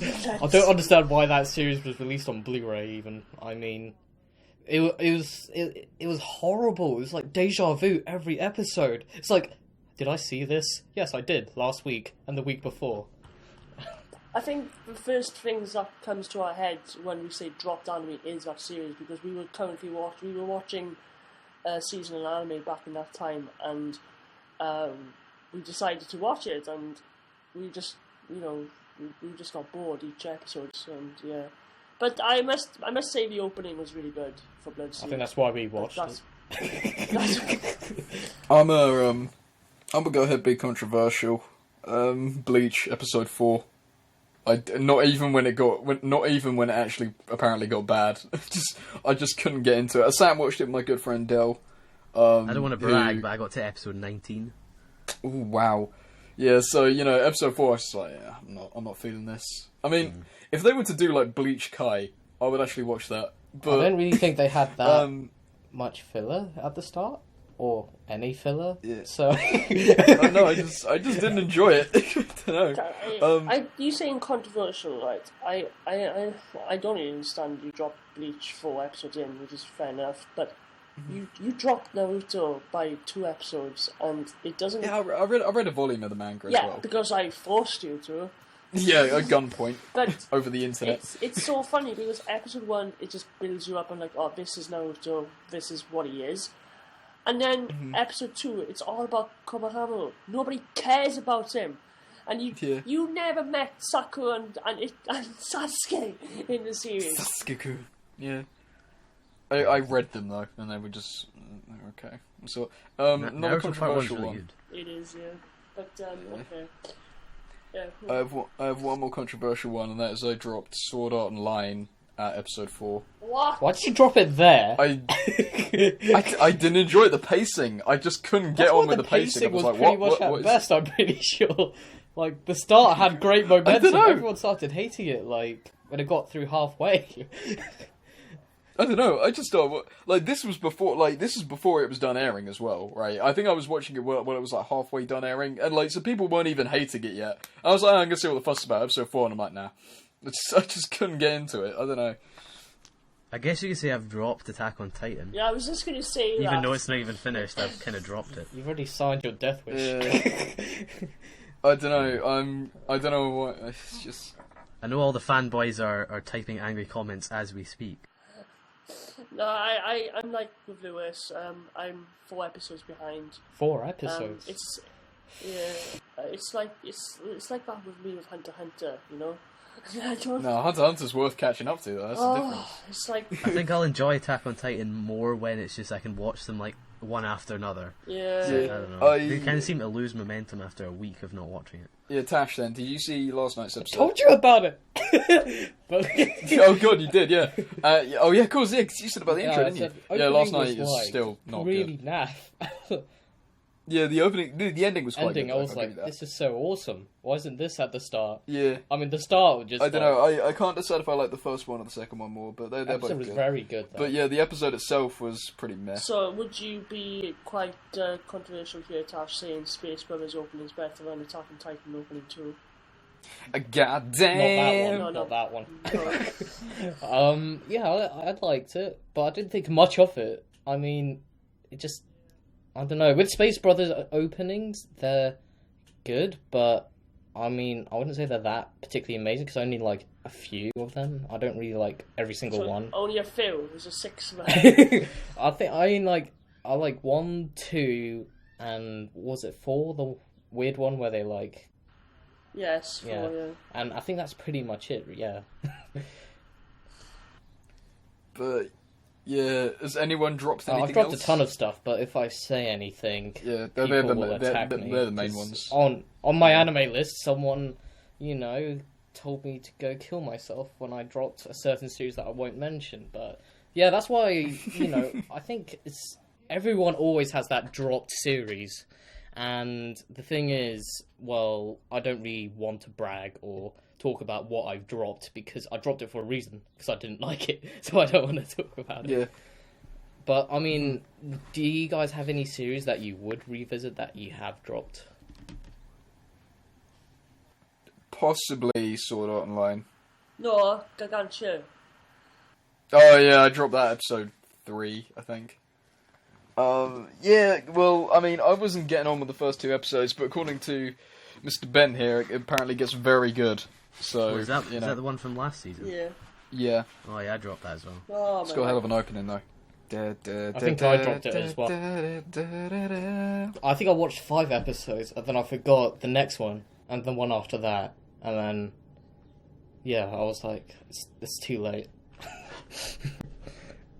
I don't understand why that series was released on Blu-ray. Even, I mean, it was horrible. It was like deja vu every episode. It's like, did I see this? Yes, I did last week and the week before. I think the first things that comes to our heads when we say dropped anime is that series, because we were watching seasonal anime back in that time, and we decided to watch it, and we just we just got bored each episode, and yeah. But I must say the opening was really good for Blood Sea. I think that's why we watched That's I'm gonna go ahead, be controversial. Bleach episode 4. Not even when it actually apparently got bad. I just couldn't get into it. I sat and watched it with my good friend Del. I don't want to brag, but I got to episode 19. Oh wow, yeah. So episode 4, I was just like, yeah, I'm not feeling this. I mean, if they were to do like Bleach Kai, I would actually watch that. But I don't really think they had that much filler at the start, or any filler. Yeah. So no, I just didn't enjoy it. I don't know. You saying controversial, right? I don't even understand you dropped Bleach 4 episodes in, which is fair enough, but you dropped Naruto by 2 episodes, and it doesn't. Yeah, I read a volume of the manga as well. Yeah, because I forced you to. Yeah, at gunpoint. But over the internet. It's so funny because episode 1 it just builds you up and like, oh, this is Naruto, this is what he is. And then episode 2, it's all about Konohamaru. Nobody cares about him. And you never met Sakura and Sasuke in the series. Sasuke-kun. Yeah. I read them though, and they were just okay. So not a controversial really one. good. It is, yeah. But okay. Yeah. I have one more controversial one, and that is I dropped Sword Art Online at episode 4. What? why'd you drop it there? I didn't enjoy the pacing. I just couldn't get on with the pacing. I was like, pretty what? much What at is... best, I'm pretty sure. Like, the start had great momentum. know. Everyone started hating it, like, when it got through halfway. I don't know. I just thought this is before it was done airing as well, right? I think I was watching it when it was like halfway done airing, and so people weren't even hating it yet. I was like, I'm gonna see what the fuss is about. Episode 4, and I'm like, nah. I just couldn't get into it. I don't know. I guess you could say I've dropped Attack on Titan. Yeah, I was just going to say that. Even though it's not even finished, I've kind of dropped it. You've already signed your death wish. Yeah. I don't know. I don't know what. It's just. I know all the fanboys are typing angry comments as we speak. No, I'm like with Lewis. I'm 4 episodes behind. 4 episodes. It's like that with me with Hunter x Hunter, you know. I don't. No, Hunter x Hunter's worth catching up to. Though. That's the difference. It's like. I think I'll enjoy Attack on Titan more when it's just I can watch them like one after another. Yeah. I don't know. They kind of seem to lose momentum after a week of not watching it. Yeah, Tash. Then, did you see last night's episode? Told you about it. But Oh god, you did, yeah. Oh yeah, of course, yeah. 'Cause you said about the intro, I didn't you? said Yeah, last opening night was, is like, still not really good. naff. Yeah, the opening, the ending was quite Ending, good. I was I'll like, give you that. this is so awesome. Why isn't this at the start? Yeah. I mean, the start was just. I don't know. I can't decide if I like the first one or the second one more, but they're both episode was good. very good, though. But yeah, the episode itself was pretty meh. So, would you be quite controversial here, Tash, saying Space Brothers opening is better than Attack on Titan opening 2? Goddamn! Not that one. No. Yeah, I liked it, but I didn't think much of it. I mean, it just. I don't know. With Space Brothers openings, they're good, but I mean, I wouldn't say they're that particularly amazing because I only like a few of them. I don't really like every single one. Only a few. There's a 6 of them. I like 1, 2, and was it 4? The weird one where they like. Yes. 4, yeah. And I think that's pretty much it. Yeah. But yeah, has anyone dropped anything I've dropped else? a ton of stuff, but if I say anything, Yeah, people will attack me. they're the main 'cause ones. On my anime list, someone, told me to go kill myself when I dropped a certain series that I won't mention. But yeah, that's why, I think everyone always has that dropped series. And the thing is, well, I don't really want to brag or talk about what I've dropped because I dropped it for a reason, because I didn't like it, so I don't want to talk about it. Yeah. But, I mean, do you guys have any series that you would revisit that you have dropped? Possibly Sword Art Online. No, Gargantua. Oh yeah, I dropped that episode 3, I think. Yeah, well, I mean, I wasn't getting on with the first 2 episodes, but according to Mr. Ben here, it apparently gets very good. So, Is that the one from last season? Yeah. Yeah. Oh yeah, I dropped that as well. Oh, It's got a hell of an opening, though. I think I dropped it as well. I think I watched 5 episodes, and then I forgot the next one, and the one after that, and then, yeah, I was like, it's too late.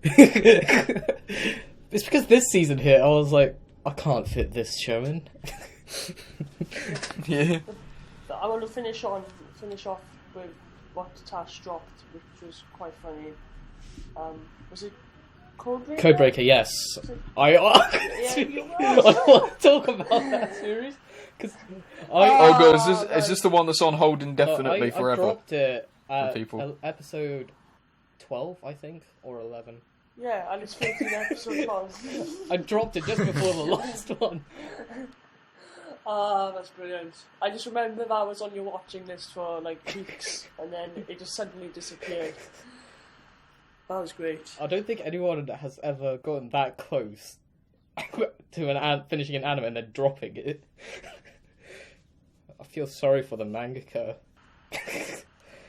It's because this season here, I was like, I can't fit this show in. Yeah. I want to finish off with what Tash dropped, which was quite funny. Was it Codebreaker? Codebreaker, yes. I Yeah, I want to talk about that series because Oh god, is this the one that's on hold indefinitely I forever? dropped it at people? episode 12, I think, or 11. Yeah, and it's 15 episodes long. I dropped it just before the last one. Ah, that's brilliant. I just remember that was on your watching list for like weeks, and then it just suddenly disappeared. That was great. I don't think anyone has ever gotten that close to finishing an anime and then dropping it. I feel sorry for the mangaka.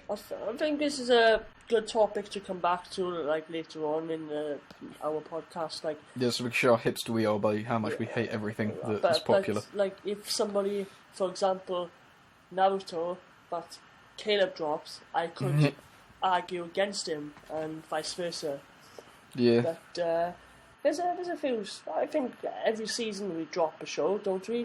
I think this is a good topic to come back to like later on in our podcast. Like, Yeah, so we can show how hipster we are by how much we hate everything that's popular. Like if somebody, for example, Naruto, that Caleb drops, I could argue against him, and vice versa. Yeah. But there's a few. I think every season we drop a show, don't we?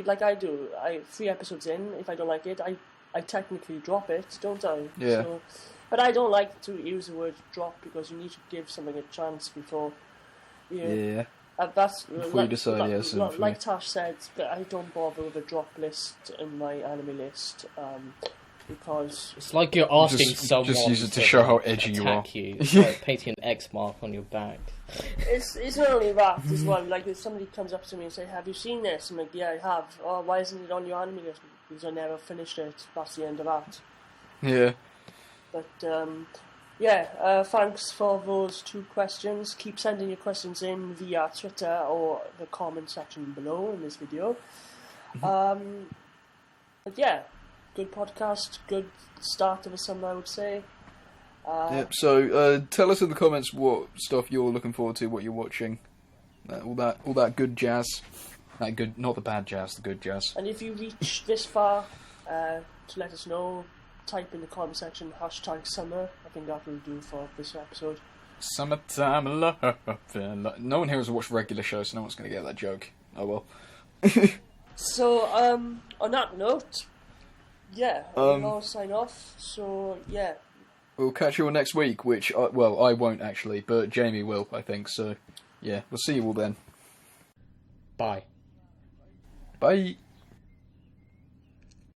Like I do. 3 episodes in, if I don't like it, I technically drop it, don't I? Yeah. So, but I don't like to use the word drop because you need to give something a chance before. Yeah. That's Before you decide, yes. like Tash said, but I don't bother with a drop list in my anime list because It's like you're asking someone just use it to show how edgy you are. attack you. It's like painting an X mark on your back. it's not only that as well. Like if somebody comes up to me and say, "Have you seen this?" I'm like, "Yeah, I have." Oh, why isn't it on your anime list? Because I never finished it. That's the end of that. Yeah. But thanks for those 2 questions. Keep sending your questions in via Twitter or the comment section below in this video. But yeah, good podcast, good start of the summer, I would say. Yep. So tell us in the comments what stuff you're looking forward to, what you're watching, all that good jazz. That good, not the bad jazz, the good jazz. And if you reach this far, to let us know, type in the comment section #summer. I think that will do for this episode. Summertime love. No one here has watched regular shows, so no one's going to get that joke. Oh well. So, on that note, yeah, I'll sign off. So, yeah. We'll catch you all next week, which, I won't actually, but Jamie will, I think, so yeah, we'll see you all then. Bye. Bye.